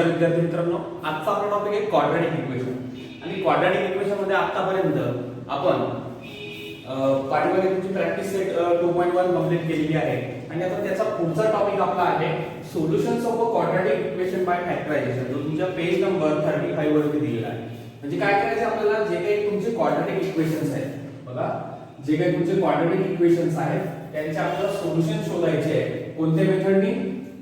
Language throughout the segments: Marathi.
नमस्कार विद्यार्थी मित्रांनो, आजचा आपला टॉपिक आहे क्वाड्रॅटिक इक्वेशन। आणि क्वाड्रॅटिक इक्वेशन मध्ये आतापर्यंत आपण पाठीमागे तुमची प्रॅक्टिस सेट 2.1 कंप्लीट केलेली आहे आणि आता त्याचा पुढचा टॉपिक आपला आहे solutions of a quadratic equation by factorisation, जो तुमच्या पेज नंबर 35 वरती दिलेला आहे। म्हणजे काय करायचं आपल्याला, जे काही तुमचे क्वाड्रॅटिक इक्वेशन्स आहेत बघा, जे काही तुमचे क्वाड्रॅटिक इक्वेशन्स आहेत त्यांचे आपल्याला सोल्युशन शोधायचे आहे। कोणत्या मेथडनी?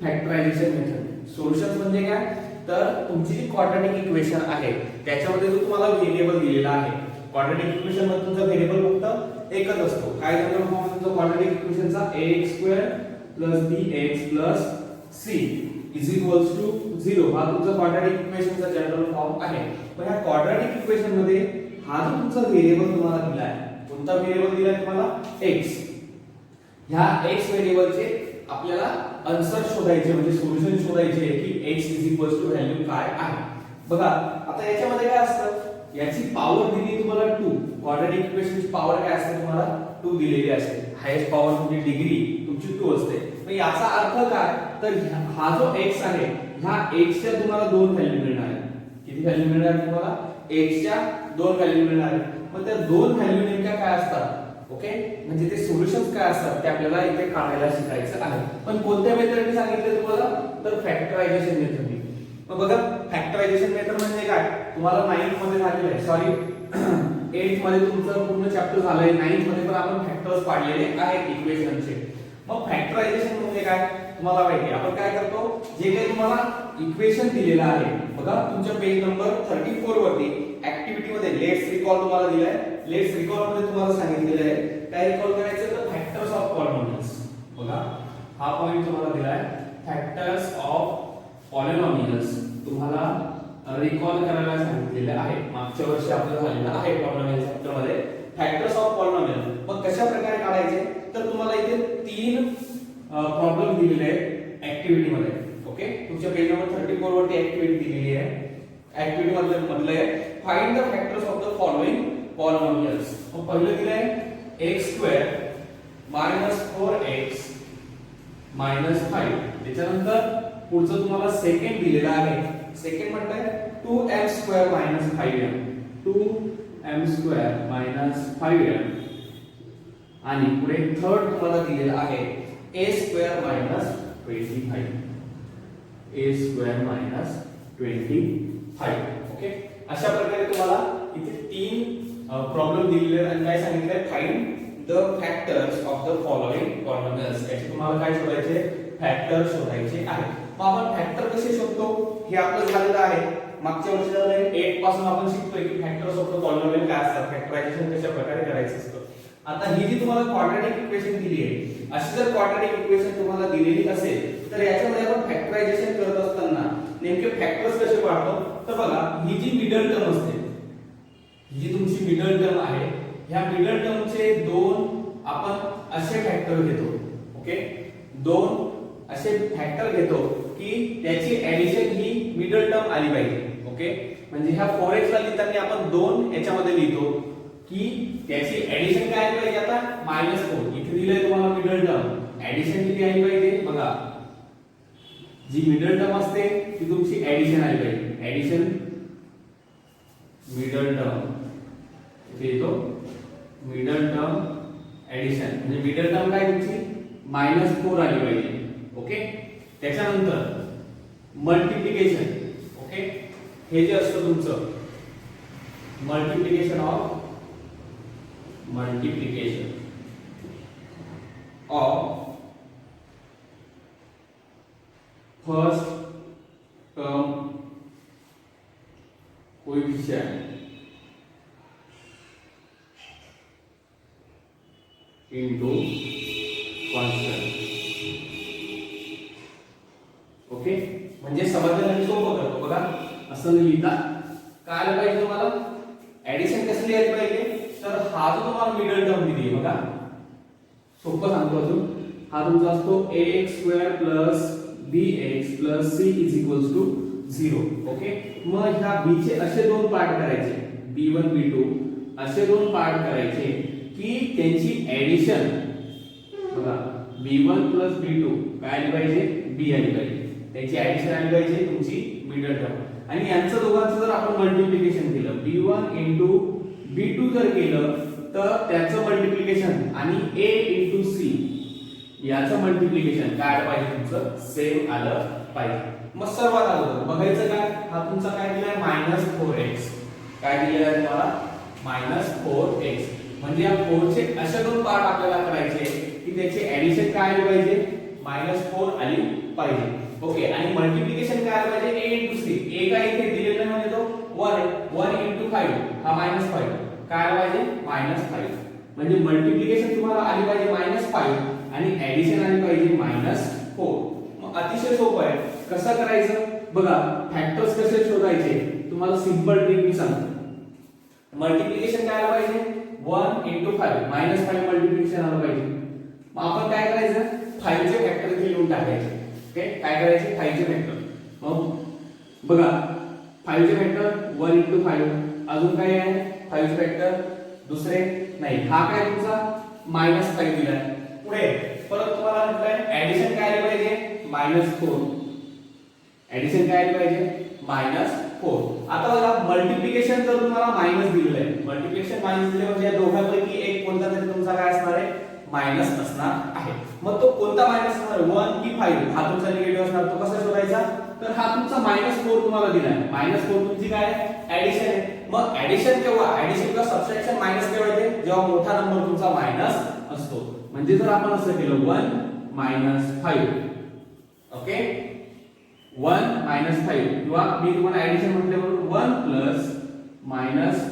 Factorisation method. सोल्युशन्स म्हणजे काय, तर तुमची जी क्वाड्रॅटिक इक्वेशन आहे त्याच्यामध्ये जो तुम्हाला व्हेरिएबल दिलेला आहे, क्वाड्रॅटिक इक्वेशन मध्ये तुमचा व्हेरिएबल फक्त एकच असतो। काय जनरल फॉर्म तुमचा क्वाड्रॅटिक इक्वेशनचा ax² + bx + c = 0 हा तुमचा क्वाड्रॅटिक इक्वेशनचा जनरल फॉर्म आहे। पण या क्वाड्रॅटिक इक्वेशन मध्ये हा जो तुमचा व्हेरिएबल तुम्हाला दिला आहे, कोणता व्हेरिएबल दिला आहे तुम्हाला? x। ह्या x व्हेरिएबलचे आपल्याला आन्सर शोधायचे, म्हणजे सोल्युशन शोधायचे की x = व्हॅल्यू काय आहे। बघा आता याच्यामध्ये काय असतं, याची पॉवर दिली तुम्हाला 2। क्वाड्रॅटिक इक्वेशनची पॉवर काय असते तुम्हाला? 2 दिलेली असते। हायेस्ट पॉवर तुमची डिग्री तुमची 2 असते। मग याचा अर्थ काय, तर हा जो x आहे, ह्या x च्या तुम्हाला 2 व्हॅल्यू मिळणार आहेत। किती व्हॅल्यू मिळणार तुम्हाला? x च्या 2 व्हॅल्यू मिळणार आहेत। मग त्या 2 व्हॅल्यू नेमक्या काय असतात? ओके, म्हणजे ते सोल्युशन्स काय असतात ते आपल्याला इथे काढायला शिकायचं आहे। पण कोणत्या मेथडने सांगितले तुम्हाला? तर फॅक्टरायझेशन मेथडने। मग बघा फॅक्टरायझेशन मेथड म्हणजे काय, तुम्हाला 9th मध्ये झालेलं आहे, सॉरी 8th मध्ये तुमचं पूर्ण चॅप्टर झालंय। 9th मध्ये पण आपण फॅक्टर्स पाडलेले आहेत इक्वेशनचे। मग फॅक्टरायझेशन म्हणजे काय तुम्हाला माहिती आहे, आपण काय करतो, जे काही तुम्हाला इक्वेशन दिलेलं आहे बघा तुमच्या पेज नंबर 34 वरती ऍक्टिव्हिटी मध्ये लेट्स रिकॉल तुम्हाला दिलाय। लेट्स रिकॉल मध्ये तुम्हाला सांगितलेलं आहे काय रिकॉल करायचं, तर फॅक्टर्स ऑफ पॉलिनॉमियल्स। बघा हा पॉइंट तुम्हाला दिलाय, फॅक्टर्स ऑफ पॉलिनॉमियल्स तुम्हाला रिकॉल करायला सांगितलेलं आहे। मागच्या वर्षी आपलं झालेलं आहे पॉलिनॉमियल चॅप्टर मध्ये फॅक्टर्स ऑफ पॉलिनॉमियल। मग कशा प्रकारे काढायचे, तर तुम्हाला इथे 3 प्रॉब्लेम दिलेले आहेत ऍक्टिव्हिटी मध्ये। ओके, तुमच्या पेज नंबर 34 वरती ऍक्टिव्हिटी दिलेली आहे। ऍक्टिव्हिटी मधलं आहे find the factors of the following polynomials. मग पहिलं दिलंय x² - 4x - 5। त्याच्यानंतर पुढचं तुम्हाला सेकंड दिलेलं आहे, सेकंड म्हणताय 2m² - 5m, 2m² - 5m। आणि पुढे थर्ड तुम्हाला दिलेलं आहे a² - 25, a² - 25। ओके, अशा प्रकारे तुम्हाला इथे 3 प्रॉब्लेम दिलेले आहेत आणि काय सांगितलंय, find the factors of the following polynomials. याचे तुम्हाला काय शोधायचे, फॅक्टर शोधायचे आहे। मग आपण फॅक्टर कसे शोधतो हे आपलं झालेलं आहे। मागच्या वर्षी 8 पासून आपण शिकतोय की फॅक्टर्स ऑफ द पॉलिनॉमियल काय असतात, फॅक्टरायझेशन कशा प्रकारे करायचं असतं। आता ही जी तुम्हाला क्वाड्रॅटिक इक्वेशन दिली आहे, अशी जर क्वाड्रॅटिक इक्वेशन तुम्हाला दिलेली असेल तर याच्यामध्ये आपण फॅक्टरायझेशन करत असताना नेमके फॅक्टर्स कसे पाडतो, तर बघा ही जी मिडल टर्म असते, ही जी तुमची मिडल टर्म आहे, ह्या मिडल टर्मचे 2 आपण असे फॅक्टर घेतो। ओके, 2 असे फॅक्टर घेतो की त्याची ऍडिशन ही मिडल टर्म आली पाहिजे। ओके, म्हणजे ह्या 4x ला लिहिताना आपण 2 याच्यामध्ये लिहितो की त्याची ऍडिशन काय आली पाहिजे, आता -4 इथे दिलंय तुम्हाला मिडल टर्म, ऍडिशन किती आली पाहिजे बघा, जी मिडल टर्म असते ती तुमची ऍडिशन आली पाहिजे। ऍडिशन मिडल टर्म इथे येतो, मिडल टर्म ऍडिशन म्हणजे मिडल टर्म काय तुमची -4 आली पाहिजे। ओके, त्याच्यानंतर मल्टिप्लिकेशन। ओके, हे जे असतं तुमचं multiplication of first term coefficient into constant। Okay, म्हणजे समजण्यासाठी सोपं करतो बघा, असं लिहिता काय आलं पाहिजे तुम्हाला, ऍडिशन कसं लिहायला पाहिजे, तर हा जो तुम्हाला मिडल टर्म दिली आहे बघा, सोपं सांगतो अजून, हा तुमचा असतो ax² + bx + c = 0। ओके, मग ह्या b चे असे 2 पार्ट करायचे, b1 b2 असे 2 पार्ट करायचे की त्यांची ऍडिशन बघा b1 + b2 काय आली पाहिजे, b आली पाहिजे, त्याची ऍडिशन आली पाहिजे तुमची मिडल टर्म आणि यांचं दोघांचं जर आपण मल्टिप्लिकेशन केलं b1 इंटू b2 जर केलं तर त्याचं मल्टिप्लिकेशन आणि a इंटू c याचं मल्टिप्लिकेशन काय आलं पाहिजे तुमचं सेम आलं पाहिजे. मग सर्वात अगोदर बघायचं काय हा तुमचा काय दिलाय -4x काय दिलेलं आहे तुम्हाला -4x म्हणजे या 4 चे असे दोन पार्ट आपल्याला करायचे की त्याची ऍडिशन काय आली पाहिजे -4 आली पाहिजे. ओके आणि मल्टिप्लिकेशन काय आलं पाहिजे a इंटू c a काय इथे दिलेला म्हणजे तो 1 इंटू 5 हा -5 काय आलं पाहिजे -5 म्हणजे मल्टिप्लिकेशन तुम्हाला आली पाहिजे -5 आणि ऍडिशन आली पाहिजे -4. मग अतिशय सोपं आहे कसं करायचं बघा फॅक्टर्स कसे शोधायचे तुम्हाला सिंपल ट्रिक मी सांगतो. मल्टिप्लिकेशन काय आलं पाहिजे 1 इंटू 5 -5 मल्टिप्लिकेशन आलं पाहिजे. मग आपण काय करायचं 5 चे फॅक्टर इथे लिहून टाकायचे. ओके काय करायचे 5 चे फॅक्टर मग बघा 5 चे फॅक्टर 1 इंटू 5 अजून काय आहे 5 चे फॅक्टर दुसरे नाही हा काय तुमचा -5 दिलाय. पुढे परत तुम्हाला म्हटलंय ऍडिशन काय आली पाहिजे -4 ऍडिशन काय आली पाहिजे -4. आता बघा मल्टिप्लिकेशन जर तुम्हाला मायनस दिलेलं आहे मल्टिप्लिकेशन मायनस दिले म्हणजे या दोघांपैकी एक कोणता तरी तुमचा काय असणार आहे मायनस असणार आहे. मग तो कोणता मायनस असणार 1 की 5 हा तुमचा निगेटिव्ह असणार तो कसा शोधायचा तर हा तुमचा -4 तुम्हाला दिलाय -4 तुमची काय ऍडिशन आहे. मग ऍडिशन केव्हा ऍडिशन किंवा सबट्रॅक्शन मायनस केव्हा येते जेव्हा मोठा नंबर तुमचा मायनस असतो. म्हणजे जर आपण असं केलं 1 - 5 ओके 1 - 5 किंवा मी तुम्हाला ऍडिशन म्हटले म्हणून 1 +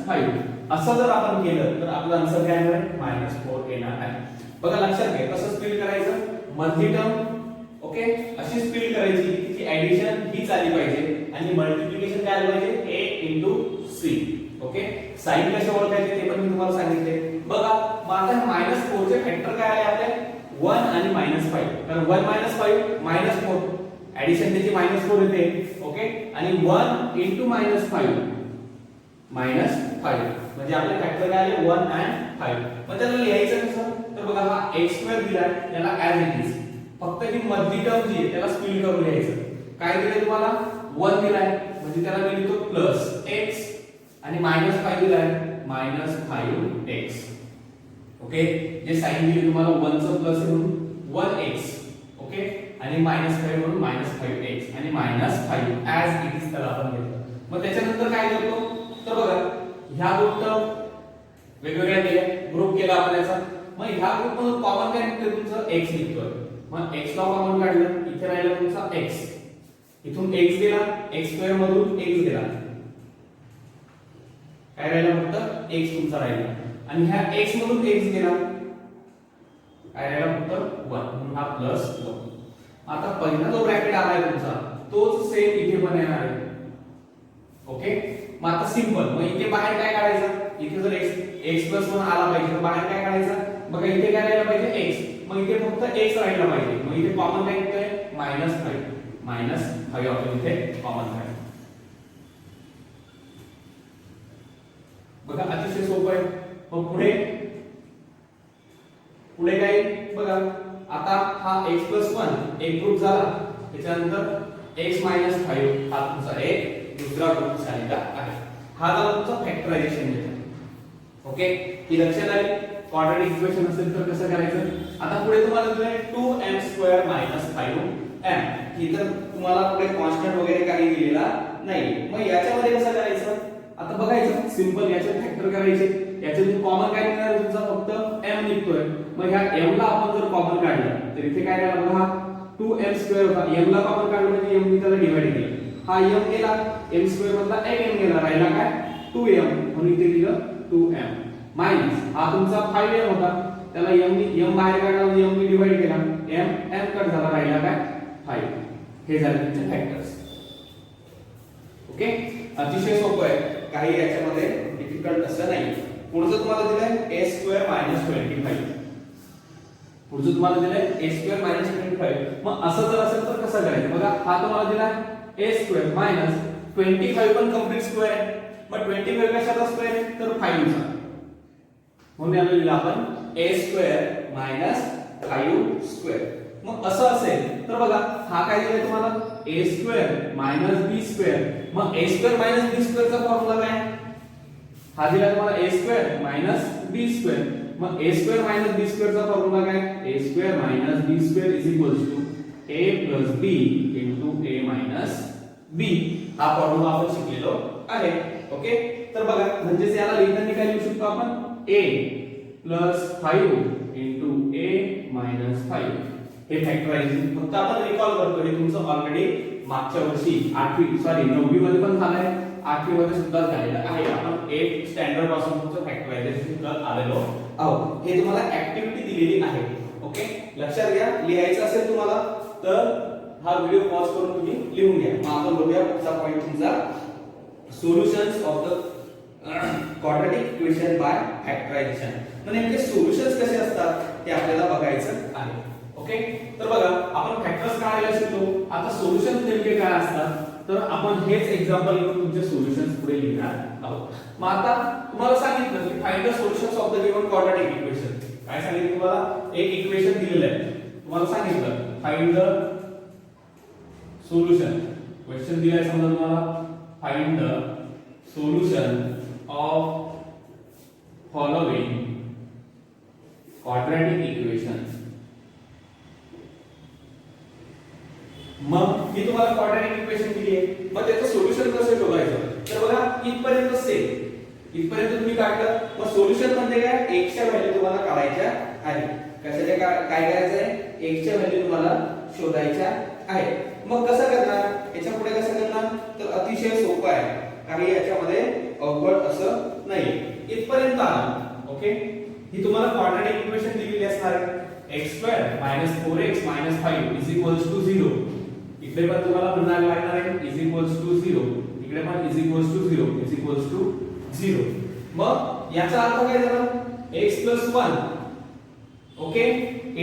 -5 असं जर आपण केलं तर आपलं आन्सर काय येणार आहे -4 येणार आहे. बघा लक्षात घ्या कसं स्प्लिट करायचं मधली टर्म ओके अशी स्प्लिट करायची की तिची ऍडिशन हीच आली पाहिजे आणि मल्टिप्लिकेशन काय आलं पाहिजे a into c. Okay sine कसे ओळखायचे ते पण मी तुम्हाला सांगितले. बघा मग आता -4 चे फॅक्टर काय आले आपले 1 आणि -5 तर 1 - 5 -4 ऍडिशन त्याची -4 येते. ओके आणि 1 इंटू -5 -5 म्हणजे आपले फॅक्टर काय आले 1 आणि 5. मग त्याला लिहायचं कसं तर बघा हा x² दिलाय त्याला ऍज इट इज फक्त ही मधली टर्म जी आहे त्याला स्प्लिट करून लिहायचं. काय दिलंय तुम्हाला 1 दिलाय म्हणजे त्याला मी लिहितो +x आणि -5 दिलाय -5x. ओके जे साइन दिली तुम्हाला 1 चं प्लस म्हणून 1x ओके आणि -5 म्हणून -5x आणि -5 ऍज इट इज त्याला आपण घेतलं. मग त्याच्यानंतर काय करतो तर बघा ह्या दोन टर्म वेगवेगळ्या केल्या ग्रुप केला आपण याचा. मग ह्या ग्रुप मधून कॉमन काय निघतोय तुमचं x निघतोय. मग x ला कॉमन काढलं इथे राहिला तुमचा x इथून x गेला x² मधून x गेला काय राहिला फक्त x तुमचा राहिला आणि ह्या x मधून x गेला काय राहिला फक्त 1 म्हणून हा +1. आता पहिला जो ब्रॅकेट आलाय तुमचा तोच सेम इथे पण येणार आहे. ओके मग आता सिंपल मग इथे बाहेर काय काढायचं इथे जर x+1 आला पाहिजे तर बाहेर काय काढायचं बघा इथे काय राहिला पाहिजे x मग इथे फक्त x राहिला पाहिजे. मग इथे कॉमन काय निघतोय -5 आपण इथे कॉमन काढू. बघा अतिशय सोपं आहे. मग पुढे काय बघा आता हा x+1 एक ग्रुप झाला त्याच्यानंतर x - 5 हा तुमचा एक दुसरा ग्रुप झालेला आहे. हा झाला तुमचा फॅक्टरायझेशन मेथड. ओके ही लक्षात आली. क्वाड्रॅटिक इक्वेशन असेल तर कसं करायचं आता पुढे तुम्हाला दिलंय 2m² - 5m ही तर तुम्हाला पुढे कॉन्स्टंट वगैरे काही दिलेला नाही. मग याच्यामध्ये कसं करायचं आता बघायचं सिंपल याचे फॅक्टर करायचे याच्यातून कॉमन काय निघणार तुमचा फक्त m निघतोय. मग ह्या m ला आपण जर कॉमन काढलं तर इथे काय राहिला बघा 2m² होता m ला कॉमन काढलं म्हणजे m ने त्याला डिवाइड केलं हा m गेला m² मधला एक m गेला राहिला काय 2m म्हणून इथे दिलं 2m मायनस हा तुमचा 5m होता त्याला m ने m बाहेर काढला म्हणजे m ने डिवाइड केला m कट झाला राहिला काय 5. हे झाले तुमचे फॅक्टर्स. ओके अतिशय सोपं आहे काही याच्यामध्ये डिफिकल्ट असं नाही. पुढचं तुम्हाला दिलंय a² - 25 पुढचं तुम्हाला दिलंय a² - 25. मग असं जर असेल तर कसं करायचं बघा हा तुम्हाला दिलाय a² - 25 पण कंप्लीट स्क्वेअर आहे. मग 25 कशाचा स्क्वेअर आहे तर 5 चा म्हणून याला लिहिलं आपण a² - 5². मग असं असेल तर बघा हा काय दिलाय तुम्हाला a square minus B square. मग a स्क्वेअर मायनस बी स्क्वेअरचा फॉर्म्युला काय? हा दिला तुम्हाला a square minus B square. मग a स्क्वेअर मायनस बी स्क्वेअरचा फॉर्म्युला काय? a square minus B square is equals to a plus b into a minus b. हा फॉर्म्युला आपण शिकलेलो आहे. ओके, तर बघा म्हणजे याला लिहिताना काय लिहू शकतो आपण? a plus 5 into a minus 5. हे फॅक्टरायझिंग फक्त आपण रिकॉल करतो. हे तुमचं ऑलरेडी मागच्या वर्षी 9वी मध्ये पण झालंय, 8वी मध्ये सुद्धा झालेलं आहे. आपण 8 स्टँडर्ड पासून तुमचं फॅक्टरायझेशन सुद्धा आलेलो आहोत. हे तुम्हाला ऍक्टिव्हिटी दिलेली आहे. ओके, लक्षात घ्या. लिहायचं असेल तुम्हाला तर हा व्हिडिओ पॉज करून तुम्ही लिहून घ्या. मग आपण बघूया पुढचा पॉइंट तुमचा solutions of the quadratic equation by factorisation. म्हणजे नेमके सोल्युशन्स कसे असतात ते आपल्याला बघायचं आहे. ओके, तर बघा आपण फॅक्टर्स काढायला शिकलो. आता सोल्युशन्स नेमके काय असतात तर आपण हेच एक्झाम्पल घेऊन तुमचे सोल्युशन्स पुढे लिहिणार आहोत. मग आता तुम्हाला सांगितलं की find the solutions of the given quadratic equation. काय सांगितलं तुम्हाला? एक इक्वेशन दिलेलं आहे, तुम्हाला सांगितलं फाइंड द सोल्युशन. क्वेश्चन दिलाय समजा तुम्हाला find the solution of following quadratic equations. मग मी तुम्हाला क्वाड्रॅटिक इक्वेशन दिली आहे, मग त्याचं सोल्युशन कसं शोधायचं? तर बघा इथपर्यंत सेम, इथपर्यंत तुम्ही काढलं. मग सोल्युशन म्हणजे काय? x च्या व्हॅल्यू तुम्हाला काढायच्या आहे. कशाच्या काय करायचं आहे? x च्या व्हॅल्यू तुम्हाला शोधायच्या आहे. मग कसं करणार? याच्या पुढे कसं करणार? तर अतिशय सोपं आहे, काही याच्यामध्ये अवघड असं नाही. इथपर्यंत आला. ओके, ही तुम्हाला क्वाड्रॅटिक इक्वेशन दिलेली असणार आहे. x2 4x 5 is equals to 0. इकडे पण तुम्हाला पुन्हा लागणार आहे इज इक्वल्स टू 0. इकडे पण is equals to 0 is equals to 0. मग याचा अर्थ काय झाला? x 1 okay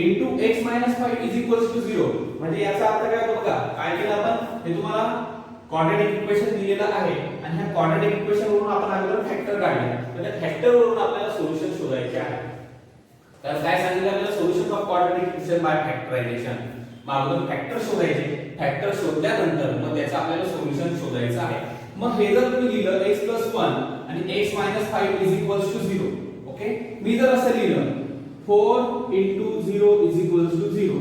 into x 5 is equals to 0. म्हणजे याचा अर्थ काय होतो बघा. काय केलं आपण? हे तुम्हाला क्वाड्रॅटिक इक्वेशन दिलेलं आहे आणि ह्या क्वाड्रॅटिक इक्वेशन वरून आपण अगोदर फॅक्टर काढले. तर त्या फॅक्टर वरून आपल्याला सोल्युशन शोधायचे आहे. तर काय सांगितलं आपल्याला? Solution of quadratic equation by factorisation. मग अगोदर फॅक्टर शोधायचे. फॅक्टर शोधल्यानंतर मग त्याचं आपल्याला सोल्युशन शोधायचं आहे. मग हे जर तुम्ही लिहिलं x 1 आणि x 5 is equals to 0. Okay, मी जर असं लिहिलं 4 into 0 is equals to 0.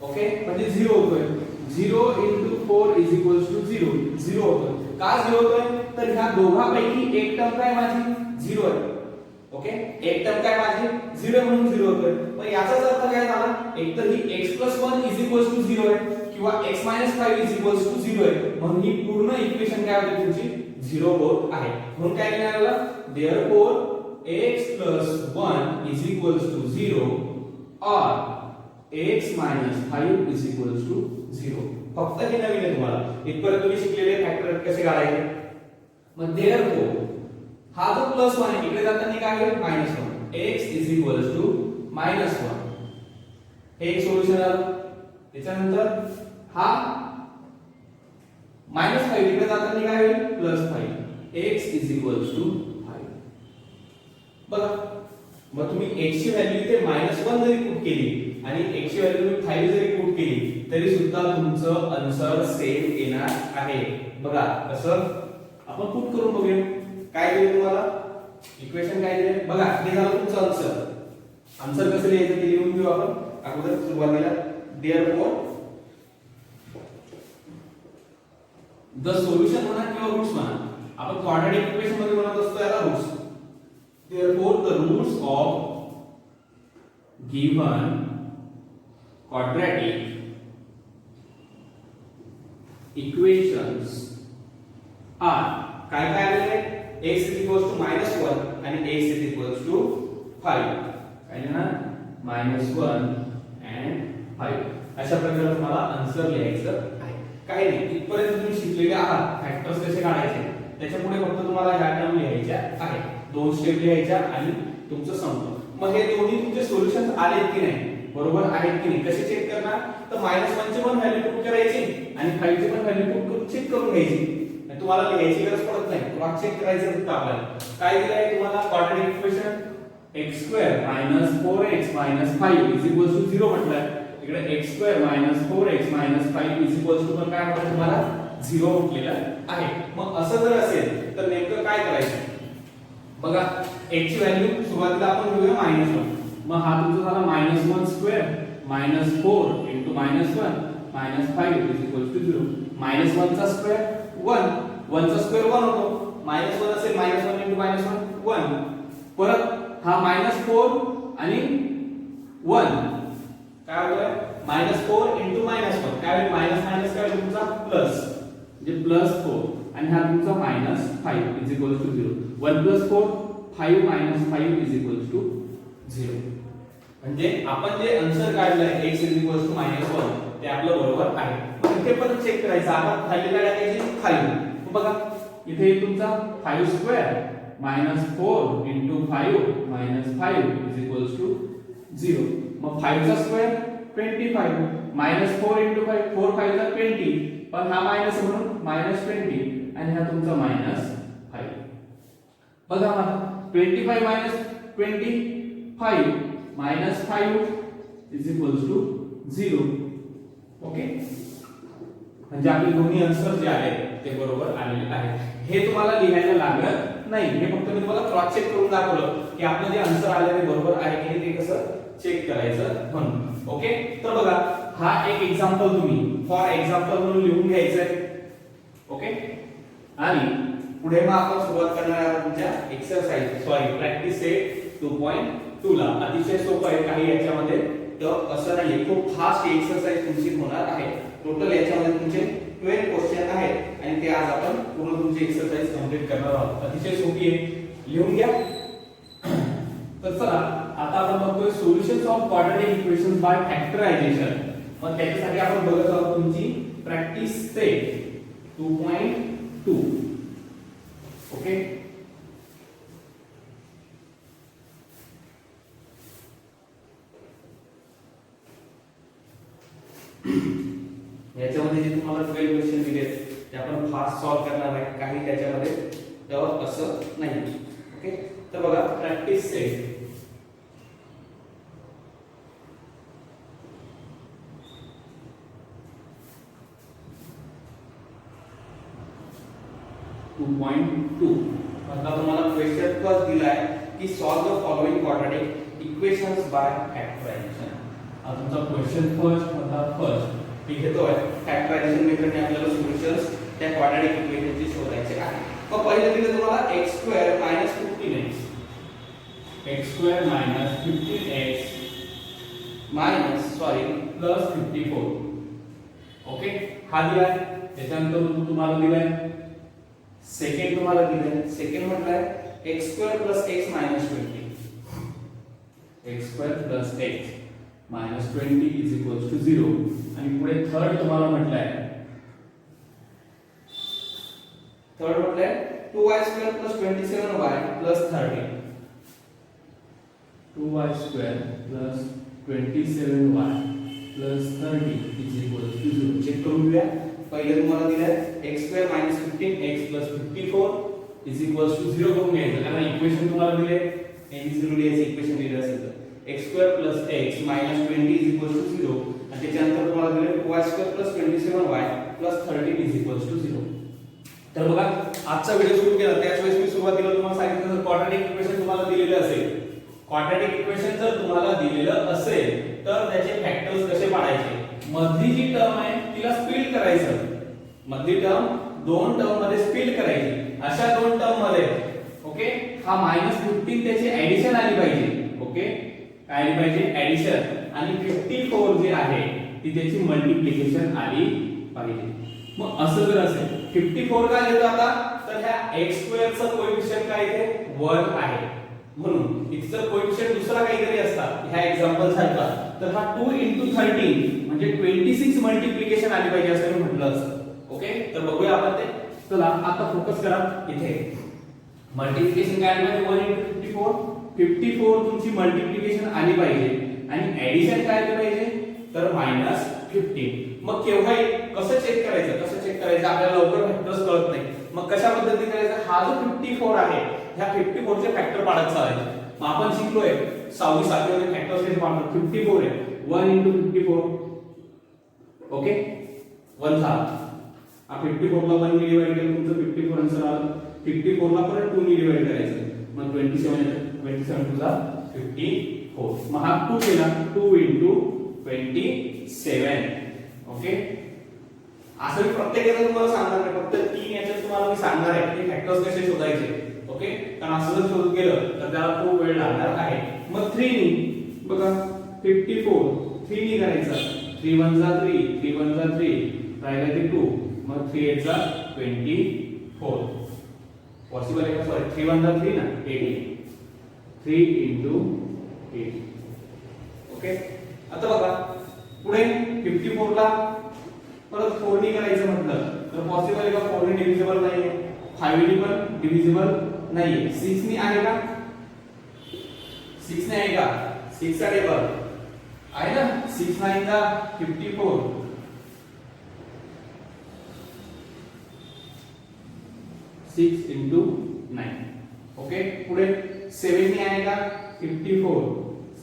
Okay, म्हणजे 0 होतोय. 0 into 4 is equals to 0. 0 होतोय. का 0 होतोय? तर ह्या दोघांपैकी एक टर्म काय माझी 0 आहे. ओके, एक टर्म काय माझी 0 म्हणून 0 होतोय. मग याचाच अर्थ काय झाला? एक तर ही x 1 is equals to 0 आहे किंवा x 5 is equals to 0 आहे. म्हणून ही पूर्ण इक्वेशन काय होते तुमची 0 होत आहे. म्हणून काय लिहिणार? therefore x plus 1 is equals to 0 or x minus 5 is equals to 0. फक्त हे नवीन आहे तुम्हाला. इथपर्यंत तुम्ही शिकलेले फॅक्टर कसे काढायचे. मग therefore हा जो प्लस 1 आहे इकडे जाताना काय होईल? -1. x is equals to -1. हे एक सोल्युशन आलं. त्याच्यानंतर हा -5 इकडे जाताना काय होईल? +5. x is equals to बघा. मग तुम्ही x ची व्हॅल्यू इथे -1 जरी पुट केली आणि x ची व्हॅल्यू तुम्ही 5 जरी पुट केली तरी सुद्धा तुमचं आन्सर सेम येणार आहे. बघा कसं आपण पुट करून बघूया. काय दिले तुम्हाला? इक्वेशन काय दिले? बघा हे झालं तुमचं आन्सर. आन्सर कसं लिहायचं ते लिहून घेऊ आपण. अगोदर सुरुवातीला therefore द सोल्युशन म्हणा किंवा रूट्स म्हणा. आपण क्वाड्रॅटिक इक्वेशन मध्ये म्हणत असतो याला roots. Therefore, the roots of given quadratic equations are काय काय आलेले? x is equals to -1 आणि x is equals to 5. काय ना -1 and 5. अशा प्रकारे तुम्हाला आन्सर लिहायचं आहे. काय नाही इथपर्यंत तुम्ही शिकलेले आहात फॅक्टर्स कसे काढायचे. त्याच्यापुढे फक्त तुम्हाला ह्या टर्म लिहायच्या आहेत. 2 स्टेप लिहायच्या आणि तुमचं संपलं. मग हे दोन्ही तुमचे सोल्युशन्स आलेत की नाही, बरोबर आहेत की नाही कसे चेक करणार? तर -1 ची पण व्हॅल्यू पुट करायची आणि 5 ची पण व्हॅल्यू पुट करून चेक करून घ्यायची. तुम्हाला लिहायची गरज पडत नाही, क्रॉस चेक करायचं फक्त आपल्याला. काय दिलंय तुम्हाला? क्वाड्रॅटिक इक्वेशन x2 4x 5 0 म्हटलंय. इकडे x² - 4x - 5 पण काय म्हणतात तुम्हाला 0 उठलेला आहे. मग असं जर असेल तर नेमकं काय करायचं बघा. x ची व्हॅल्यू सुरुवातीला आपण घेऊया -1. मग हा तुमचा झाला -1² - 4 * -1 - 5 0. -1 चा स्क्वेअर 1, 1 चा स्क्वेअर 1 होतो. -1 असेल -1 * -1 1. परत हा -4 आणि 1 काय होतोय -4 * -1 काय होईल मायनस काय तुमचा प्लस म्हणजे +4 आणि हा तुमचा -5 0. 1 + 4 5 - 5 0. म्हणजे आपण जे आन्सर काढलंय x -1 ते आपलं बरोबर आहे. मग इथे पण चेक करायचं. आता खाली काय टाकायची 5. मग बघा इथे तुमचा 5² - 4 * 5 - 5 0. मग 5 चा स्क्वेअर 25 -4 * 5 4 5 = 20 पण हा मायनस म्हणून -20 आणि हा तुमचा -5. बघा मला 25 - 25 -5 0. ओके म्हणजे आपले दोन्ही आन्सर जे आहेत ते बरोबर आलेले आहेत. हे तुम्हाला लिहायला लागत नाही. हे फक्त मी तुम्हाला क्रॉस चेक करून दाखवलं की आपलं जे आन्सर आले ते बरोबर आहे की ते कसं चेक करायचं म्हणून. ओके तर बघा हा एक एक्झाम्पल तुम्ही फॉर एक्झाम्पल म्हणून लिहून घ्यायचंय. ओके आणि पुढे मग आपण सुरुवात करणार आहोत तुमच्या एक्सरसाइज प्रॅक्टिस सेट 2.2 ला. अतिशय सोपं आहे. काही याच्यामध्ये तर असं नाहीये. खूप फास्ट एक्सरसाइज तुमची होणार आहे. टोटल याच्यामध्ये तुमचे 12 क्वेश्चन आहेत आणि ते आज आपण पूर्ण तुमची एक्सरसाइज कंप्लीट करणार आहोत. अतिशय सोपी आहे. लिहून घ्या. तर चला आता आपण बघतोय solutions of quadratic equations by factorisation. मग त्याच्यासाठी आपण बघत आहोत तुमची प्रॅक्टिस सेट 2.2. ओके याच्यामध्ये जे तुम्हाला 12 क्वेश्चन दिलेत ते आपण फास्ट सॉल्व करणार आहे. काही त्याच्यामध्ये तेव्हा असं नाही. ओके तर बघा प्रॅक्टिस सेट 2.2 आता तुम्हाला क्वेश्चन फर्स्ट दिलाय की solve the following quadratic equations by factorisation. हा तुमचा क्वेश्चन फर्स्ट मी घेतोय. फॅक्टरायझेशन मेथडने आपल्याला सोल्युशन्स त्या क्वाड्रॅटिक इक्वेशनचे शोधायचे आहे. मग पहिले दिले तुम्हाला x² - 15x + 54. ओके हा दिलाय. त्याच्यानंतर तुम्हाला दिलाय सेकंड तुम्हाला दिलाय. सेकंड म्हटलाय x² + x - 20 0 आणि पुढे थर्ड तुम्हाला म्हटलाय 2y² + 27y + 30 2y² + 27y + 30 0. Check करून घेऊया. पहिले तुम्हाला दिलाय x² - 15x + 54 0 करून घ्यायचं. कारण इक्वेशन तुम्हाला दिले एबीसीडी इक्वेशन दिले असेल तर x² + x - 20 0 आणि त्याच्यानंतर तुम्हाला दिले 2y² + 27y + 30 0. तर बघा आजचा व्हिडिओ सुरू केला त्याच वेळेस मी सुरुवातीला तुम्हाला सांगितलं जर क्वाड्रॅटिक इक्वेशन तुम्हाला दिलेले असेल तर त्याचे फॅक्टर्स कसे पाडायचे. मधली जी टर्म आहे तिला स्प्लिट करायचं. मधली टर्म दोन टर्म मध्ये स्प्लिट करायची. अशा दोन टर्म मध्ये ओके हा -15 त्याची ऍडिशन आली पाहिजे. ओके काय आली पाहिजे ऍडिशन आणि 54 जे आहे ती त्याची मल्टिप्लिकेशन आली पाहिजे. मग असं जर असेल 54 काय येतो आता तर ह्या x² चा कोएफिशियंट काय इथे 1 आहे. म्हणून इथे जर कोएफिशियंट दुसरा काहीतरी असता ह्या एक्झाम्पल सारखा तर हा 2 * 13 म्हणजे 26 मल्टिप्लिकेशन आली पाहिजे असं मी म्हटलं असतं. ओके तर बघूया आपण ते. चला आता फोकस करा. इथे मल्टिप्लिकेशन काय आली पाहिजे 1 * 54 तुमची मल्टिप्लिकेशन आली पाहिजे आणि ऍडिशन काय आली पाहिजे तर -15. मग केव्हा कसं चेक करायचं आपल्याला लवकर फॅक्टर्स कळत नाही. मग कशा पद्धतीने करायचं हा जो 54 आहे ह्या 54 चे फॅक्टर पाडत चालायचे. मग आपण शिकलोय 6वी 7वी मध्ये फॅक्टर्स कसे पाडतात. 54 आहे 1 * 54 ओके 1 झाला. हा 54 ला 1 ने डिवाइड केलं तुमचं 54 आन्सर आलं. 54 ला परत 2 ने डिवाइड करायचं. मग 27 येतं. 27 टू जा 54. मग हा 2 केला 2 into 27. ओके असं मी प्रत्येक याला तुम्हाला सांगणार नाही, फक्त 3 याच्यात तुम्हाला मी सांगणार आहे की फॅक्टर्स कसे शोधायचे. ओके कारण असं जर शोधत गेलं तर त्याला खूप वेळ लागणार आहे. मग 3 नी बघा 54 3 नी करायचा. 3 1 जा 3 3 1 जा 3 राहिला ते 2. मग 3 8 जा 24. पॉसिबल आहे का? सॉरी 3 1 जा 3 ना 8. 3 into 8. ओके आता बघा पुढे 54 ला परत 4 नी करायचं म्हटलं तर पॉसिबल आहे का? 4 नी डिव्हिजिबल नाहीये. 5 नी पण डिव्हिजिबल नाहीये. 6 नी आहे का? 6 ने आहे का? 6 चा टेबल आहे ना. 6 9 जा 54. 6 into 9. ओके पुढे 7 नी आहे का? 54.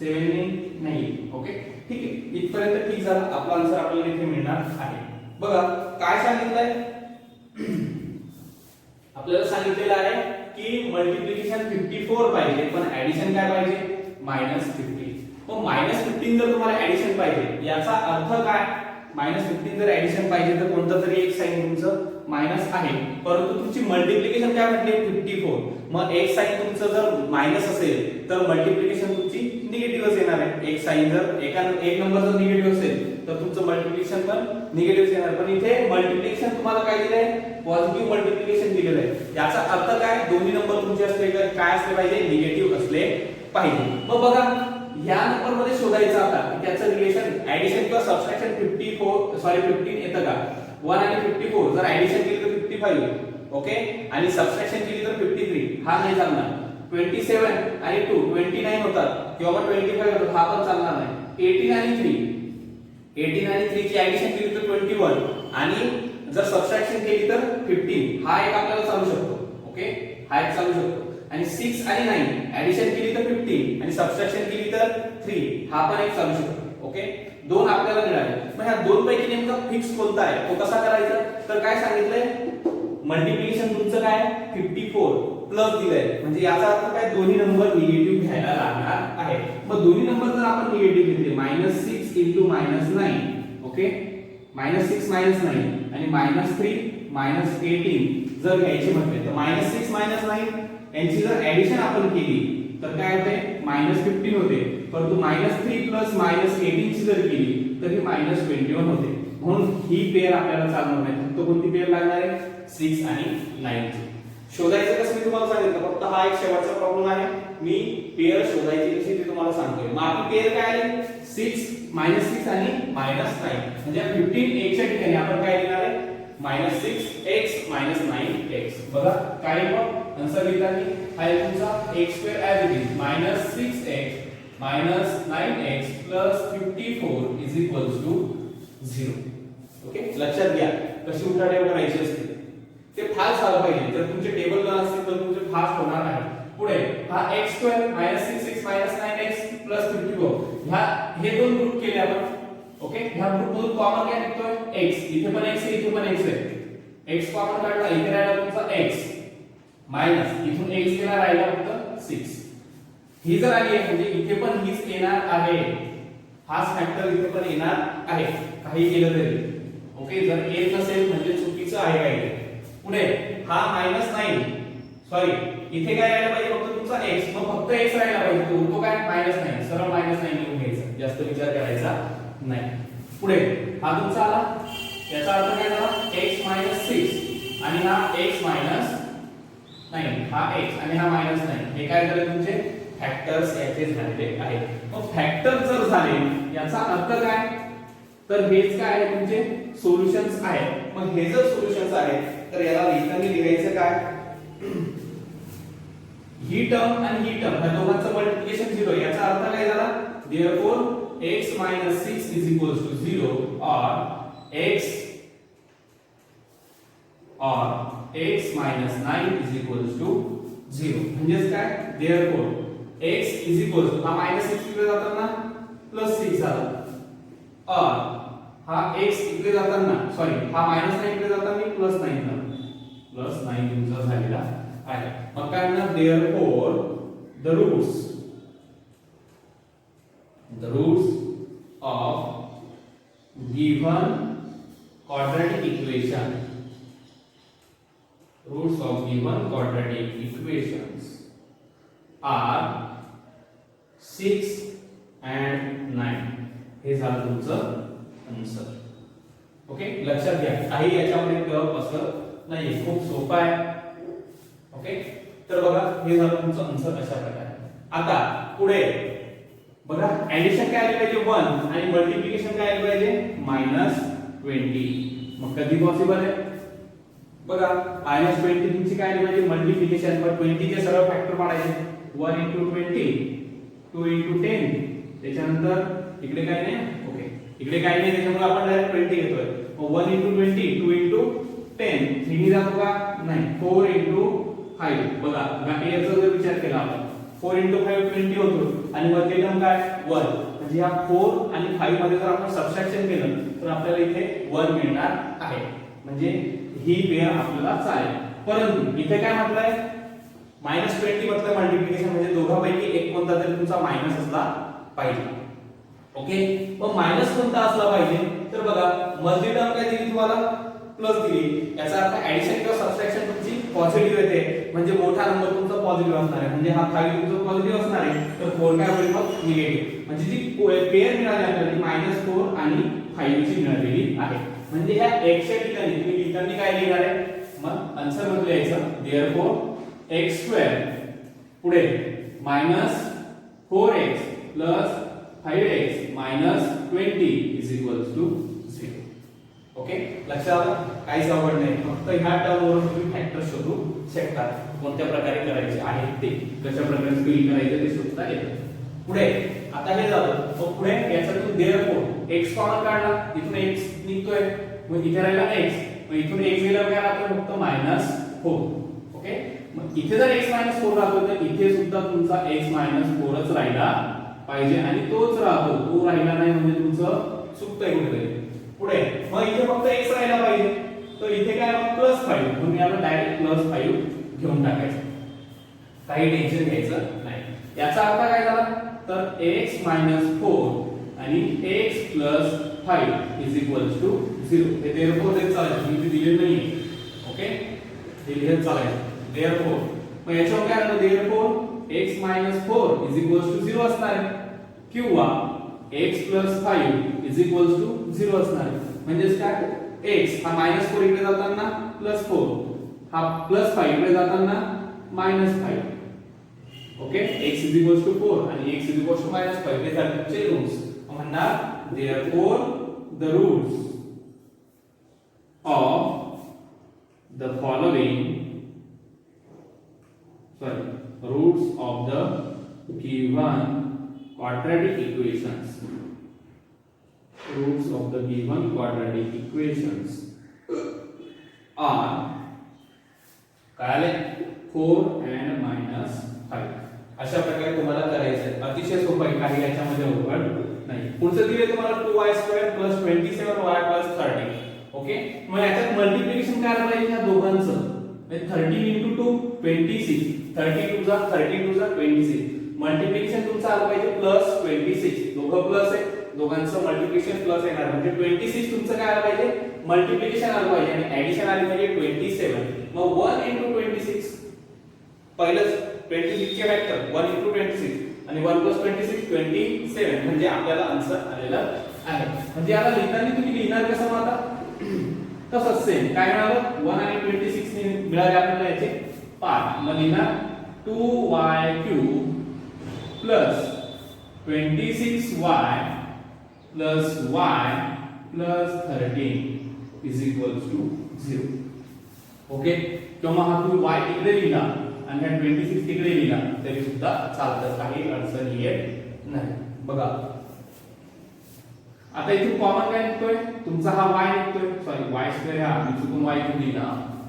7 नी नाही. ओके ठीक आहे इथपर्यंत ठीक झालं. आपला आन्सर आपल्याला इथे मिळणार आहे. बघा काय सांगितलंय आपल्याला सांगितलेलं आहे की मल्टिप्लिकेशन 54 पाहिजे पण ऍडिशन काय पाहिजे -15. मग -15 जर तुम्हाला ऍडिशन पाहिजे याचा अर्थ काय? -15 जर ऍडिशन पाहिजे तर कोणतं तरी एक साइन तुमचं मायनस आहे परंतु तुमची मल्टिप्लिकेशन काय म्हटली 54. मग एक साइन तुमचं जर मायनस असेल तर मल्टिप्लिकेशन तुमची निगेटिव्हच येणार आहे. एक साइन जर एक नंबर जर निगेटिव्ह असेल तर तुमचं मल्टिप्लिकेशन पण निगेटिव्ह येणार. पण इथे मल्टिप्लिकेशन तुम्हाला काय दिलंय पॉझिटिव्ह मल्टिप्लिकेशन दिलेलं आहे. याचा अर्थ काय दोन्ही नंबर तुमचे असले काय असले पाहिजे निगेटिव्ह असले पाहिजे. मग बघा या नंबर मध्ये शोधायचं आता की त्याचं रिलेशन ऍडिशन किंवा सबट्रॅक्शन 15 येतं का? 1 आणि 54 जर ऍडिशन केली तर 55. ओके आणि सबट्रॅक्शन केली तर 53. हा नाही चालणार. 27 आणि 2 29 होतात किंवा मग 25 होतात. हा पण चालणार नाही. 18 आणि 3 ची ऍडिशन केली तर 21 आणि जर सबट्रॅक्शन केली तर 15. हा एक आपल्याला चालू शकतो. ओके हा एक चालू शकतो. आणि 6 आणि 9 ऍडिशन केली तर 15 आणि सबट्रॅक्शन केली तर 3. हा पण एक चालू शकतो. ओके दोन आपल्याला मिळाले. मग ह्या दोन पैकी नेमका फिक्स कोणता आहे तो कसा करायचा? तर काय सांगितलंय मल्टिप्लिकेशन तुमचं काय 54 प्लस दिलंय म्हणजे याचा अर्थ काय दोन्ही नंबर निगेटिव्ह घ्यायला लागणार आहे. मग दोन्ही नंबर जर आपण निगेटिव्ह घेतले -6 into -9. ओके -6 -9 आणि -3 -18 जर घ्यायचे म्हटले तर -6 -9 यांची जर ऍडिशन आपण केली तर काय होते -15 होते. परंतु -3 प्लस -18 ची जर केली तर ही -21 होते. म्हणून ही पेअर आपल्याला चालणार नाही. फक्त कोणती पेअर लागणार आहे 6 आणि 9 ची. शोधायचं कसं मी तुम्हाला सांगितलं फक्त हा एक शेवटचा प्रॉब्लेम आहे. मी पेअर शोधायची कशी ते तुम्हाला सांगतोय. बाकी पेअर काय आहे 6 -6 आणि -9 म्हणजे 15 x च्या ठिकाणी आपण काय लिहिणार आहे -6x -9x. बघा काय मग आन्सर लिहिताना आहे तुमचा x² as it is -6x -9x 54 0. Okay लक्षात घ्या कशी उलटाटेबल करायची असते ते फास्ट झालं पाहिजे. जर तुमचे टेबल न असतील तर तुमचे फास्ट होणार नाही. पुढे हा x² -6x -9x 54 हे दोन ग्रुप केले आपण. ओके ह्या ग्रुप मधून कॉमन काय निघतोय x. इथे पण x आहे इथे पण x आहे. x कॉमन काढला इथे राहिला तुमचा x मायनस इथून x गेला राहिला फक्त 6. ही जर आली आहे म्हणजे इथे पण हीच येणार आहे. हाच फॅक्टर इथे पण येणार आहे काही केलं तरी. ओके जर येत नसेल म्हणजे चुकीचं आहे काही. पुढे हा -9 सॉरी इथे काय राहिला पाहिजे फक्त तुमचा x. मग फक्त x राहिला पाहिजे तो उरतो काय -9 सरळ -9 लिहून घ्यायचा जास्त विचार करायचा नाही. पुढे हा तुमचा आला याचा अर्थ काय झाला x - 6 आणि हा x - 9 हा x आणि हा -9 हे काय झाले तुमचे फॅक्टर्स याचे झालेले आहेत. मग फॅक्टर जर झाले याचा अर्थ काय तर हेच काय आहे तुमचे सोल्युशन्स आहेत. मग हे जर सोल्युशन्स आहेत तर याला लिहिताना लिहायचं काय ही टर्म आणि ही टर्म ह्या दोघांचं मल्टिप्लिकेशन 0 याचा अर्थ काय झाला therefore x - 6 = 0 or x - 9 = 0. म्हणजे काय therefore x हा -6 तिकडे जाताना +6 झाला or हा x इकडे जाताना सॉरी हा -9 इकडे जाताना +9 तुमचा झालेला आहे. मग काय म्हणणार therefore the roots of given quadratic equations are 6 and 9. हे झालं तुमचं आन्सर. ओके, लक्षात घ्या काही याच्यामध्ये टफ असं नाही, खूप सोपं आहे. ओके, तर बघा हे झालं तुमचं आन्सर अशा प्रकारे. आता पुढे बघा ऍडिशन काय आली पाहिजे 1 आणि मल्टिप्लिकेशन काय आली पाहिजे -20. मग कधी पॉसिबल आहे बघा -20 तुमची काय आली पाहिजे मल्टिप्लिकेशन. पण 20 चे सर्व फॅक्टर पाडायचे 1 * 20 2 * 10. त्याच्यानंतर इकडे काय नाही. ओके, इकडे काय नाही त्याच्यामुळे आपण डायरेक्ट 20 घेतोय. मग 1 * 20 2 * 10 3 नी जातो का नाही 4 * 5. बघा याचा जर विचार केला आपण 4 * 5 20 होतो आणि वरती टर्म काय 1. म्हणजे या 4 आणि 5 मध्ये जर आपण सबट्रॅक्शन केलं तर आपल्याला इथे 1 मिळणार आहे. म्हणजे ही पेअर आपल्याला चालेल. परंतु इथे काय म्हटलंय -20 मतलब मल्टिप्लिकेशन म्हणजे दोघांपैकी एक कोणता तरी तुमचा मायनस असला पाहिजे. ओके, मग मायनस कोणता असला पाहिजे तर बघा मधली टर्म काय दिली तुम्हाला प्लस दिली. याचा अर्थ ऍडिशन किंवा सबट्रॅक्शन तुमची पॉझिटिव्ह येते. म्हणजे मोठा नंबर तुमचा पॉझिटिव्ह असणार आहे. म्हणजे हा 5 तुमचा पॉझिटिव्ह असणार आहे तर 4 काय होईल मग निगेटिव्ह. म्हणजे जी पेअर मिळाली आपल्याला ती -4 आणि 5 ची मिळालेली आहे. म्हणजे ह्या x च्या ठिकाणी तुम्ही लिहिताना काय लिहिणार आहे मग आन्सर मध्ये लिहायचं देअरफॉर x² पुढे -4x + 5x - 20 = 0. ओके, लक्षात आलं काहीच अवघड नाही. फक्त ह्या टर्मवरून तुम्ही फॅक्टर शोधू शकता. कोणत्या प्रकारे करायचे आहे ते कशा प्रकारे फिल करायचे ते शोधता येतं. पुढे आता हे झालं. मग पुढे याच्यातून देअरफॉर x कॉमन काढला इथून x निघतोय. मग इथे राहिला x. मग इथून x गेल्यावर काय राहतो फक्त -4. ओके, मग इथे जर x - 4 राहतो तर इथे सुद्धा तुमचा x - 4च राहिला पाहिजे आणि तोच राहतो. तो राहिला नाही म्हणजे तुमचं चुकतंय कुठेतरी. पुढे मग इथे फक्त x राहिला पाहिजे तर इथे काय मग +5 म्हणून याला डायरेक्ट +5 घेऊन टाकायचं. काही टेन्शन घ्यायचं नाही. याचा अर्थ काय झाला तर x - 4 आणि x + 5 = 0. हे देअरफॉर हे चालेल. मी दिले नाही. ओके, हे लिहित चालायचं देअरफॉर. मग याच्यावर काय आलं देअरफॉर x - 4 = 0 असणार आहे किंवा x + 5 = 0 असणार आहे. म्हणजे काय x हा -4 इकडे जाताना +4 हा +5 इकडे जाताना -5. ओके, x = 4 आणि x = -5 हे झाले तुमचे रूट्स. म्हणणार therefore the roots of the following roots of the given quadratic equations are काय आले 4 and -5. अशा प्रकारे तुम्हाला करायचं आहे. अतिशय सोपं आहे, काही याच्यामध्ये अवघड नाही. पुढचं दिले तुम्हाला 2y² + 27y + 30. ओके, मग याच्यात मल्टिप्लिकेशन काय आलं पाहिजे ह्या दोघांचं म्हणजे 13 * 2 26 32 = 26. मल्टिप्लिकेशन तुमचं आलं पाहिजे +26. दोघं प्लस आहे दोघांचं मल्टिप्लिकेशन प्लस येणार म्हणजे 26 तुमचं काय आलं पाहिजे मल्टिप्लिकेशन आलं पाहिजे आणि ऍडिशन आली पाहिजे 27. मग 1 * 26 पहिलंच 26 चे फॅक्टर 1 * 26 आणि 1 + 26 27 म्हणजे आपल्याला आन्सर आलेला आहे. म्हणजे याला लिहिताना तुम्ही लिहिणार कसं मग आता तसंच सेम काय मिळालं 1 आणि 26 ने मिळाले आपल्याला याचे 5. मग लिहिणार 2y³ + 26y + y + 13 = 0. ओके, किंवा हा तुम्ही y इकडे लिहिला आणि हा 26 तिकडे लिहिला तरी सुद्धा चालतं, काही अडचण येत नाही. बघा आता इथून कॉमन काय निघतोय तुमचा हा y निघतोय. सॉरी y² हा मी चुकून y इथून लिहिला.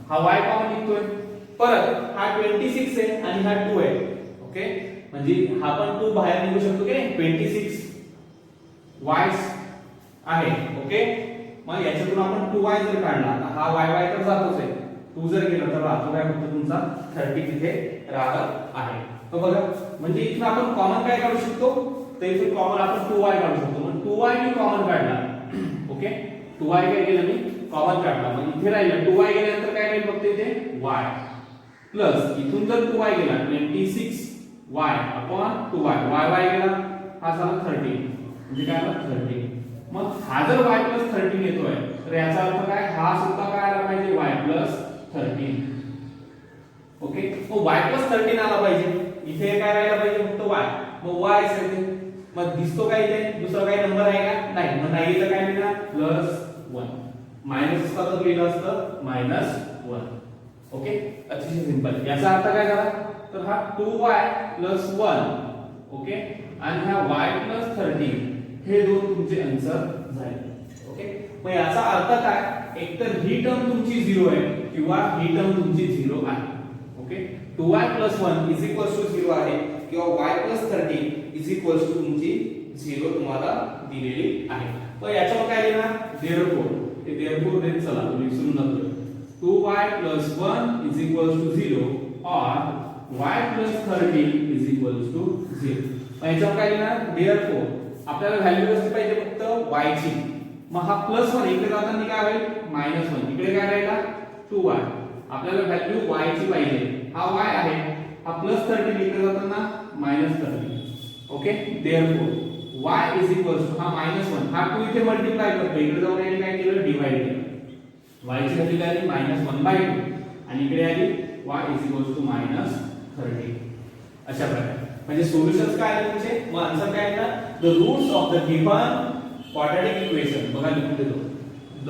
हा y कॉमन निघतोय. परत हा 26 आहे आणि हा 2 आहे. ओके, म्हणजे हा पण 2 बाहेर निघू शकतो की नाही 26 y आहे. ओके, मग याच्यातून आपण 2y जर काढला तर हा y तर जातोच आहे, 2 जर केला तर राहतो काय फक्त तुमचा 30 तिथे राहत आहे. तर बघा म्हणजे इथून आपण कॉमन काय काढू शकतो, तर इथून कॉमन आपण 2y काढू शकतो. मग 2y मी कॉमन काढला, ओके 2y काय केलं मी कॉमन काढला, मग इथे राहिलं 2y गेल्यानंतर काय राहील फक्त इथे y प्लस इथून जर 2y गेला 26y अपॉन 2y y गेला हा झाला 30 म्हणजे काय आला 30. मग हा जर y 13 येतोय तर याचा अर्थ काय, हा सुद्धा काय आला पाहिजे y 13. ओके मग y 13 आला पाहिजे, इथे काय राहिला पाहिजे फक्त y, मग y असेल मग दिसतो काय इथे दुसरा काही नंबर आहे का, नाही, मग नाही तर काय मिळणार +1, मायनस असता तर लिहिलं असतं -1. ओके अतिशय सिंपल. याचा अर्थ काय झाला, तर हा 2y 1 ओके आणि हा y 13 हे दोन तुमचे आन्सर झाले. ओके मग याचा अर्थ काय, एकतर ही टर्म तुमची 0 आहे किंवा ही टर्म तुमची 0 आहे. ओके 2y 1 0 आहे किंवा y 13 तुमची 0 तुम्हाला दिलेली आहे. मग याच्यावर काय लिहिणार, देअरफोर, हे देअरफोर देत चला विसरून नका. 2y 1 0 और y 13 0. मग याच्यावर काय लिहिणार, देअरफोर आपल्याला व्हॅल्यू कसली पाहिजे फक्त y ची. मग हा +1 इकडे जाताना काय होईल -1, इकडे काय राहिला 2y, आपल्याला व्हॅल्यू y ची पाहिजे, हा y आहे, हा +13 इकडे जाताना -13. ओके देअरफोर y हा -1, हा 2 इथे मल्टिप्लाय करतो, इकडे जाऊन याने काय केलं डिवाइड केलं, y ची व्हॅल्यू काय आली -1/2 आणि इकडे आली y -30. अशा प्रकारे म्हणजे सोल्युशन्स काय आले तुमचे, मग आन्सर काय आला, the roots of the given quadratic equation. बघा लिहून देतो, the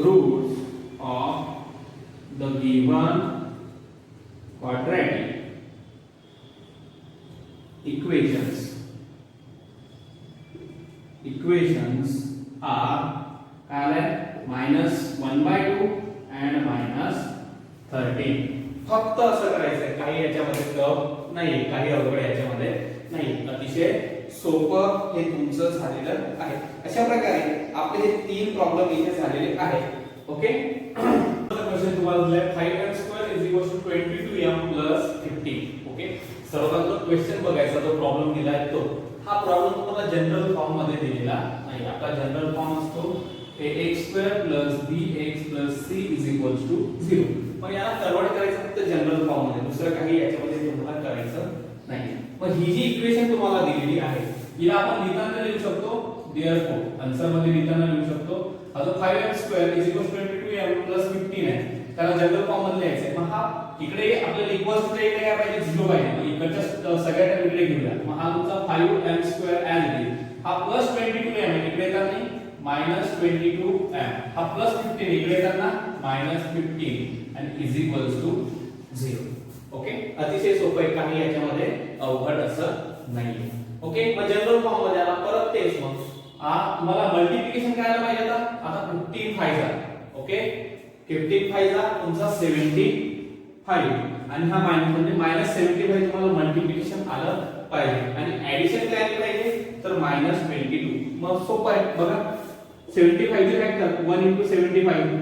roots of the given quadratic equations are काय आले -1/2 and -13. फक्त असं करायचंय, काही याच्यामध्ये टफ नाही, काही अवघड याच्यामध्ये नाही, अतिशय सोपं हे तुमचं झालेलं आहे. अशा प्रकारे आपले हे 3 प्रॉब्लेम इथे झालेले आहेत. ओके क्वेश्चन तुम्हाला दिलाय 5m² 22m 15. ओके सर्वांचा क्वेश्चन बघायचा, जो प्रॉब्लेम दिलाय तो, हा प्रॉब्लेम तुम्हाला जनरल फॉर्म मध्ये दिलेला नाही. आपला जनरल फॉर्म असतो ax² bx c 0. पण याला कन्वर्ट करायचं फक्त जनरल फॉर्म मध्ये, दुसरं काही याच्यामध्ये तुम्हाला करायचं नाही. मग ही जी इक्वेशन तुम्हाला दिलेली आहे हिला आपण लिहिताना लिहू शकतो देअरफोर, आन्सर मध्ये लिहिताना लिहू शकतो. आता 5m² 22m 15 आहे, त्याला जनरल फॉर्म मध्ये लिहायचं. मग हा इकडे आपल्याला इक्वल्स टू इकडे काय पाहिजे 0 पाहिजे, मग इकडच्या सगळ्या टर्म इकडे घेऊया. मग हा तुमचा 5m² ऍज इट इज, हा +22m इकडे येताना -22m, हा +15 इकडे येताना -15 आणि =0. ओके अतिशय सोपं आहे, काही याच्यामध्ये अवघड असं नाहीये. ओके मग जनरल फॉर्म मध्ये आला परत तेच, मग तुम्हाला मल्टिप्लिकेशन करायला पाहिजे. आता 15 5 ओके 15 5 तुमचा 75 आणि हा मायनस म्हणजे -75 तुम्हाला मल्टिप्लिकेशन आलं पाहिजे आणि ऍडिशन काय आली पाहिजे तर -22. मग सोपं आहे बघा, 75 चे फॅक्टर 1 * 75.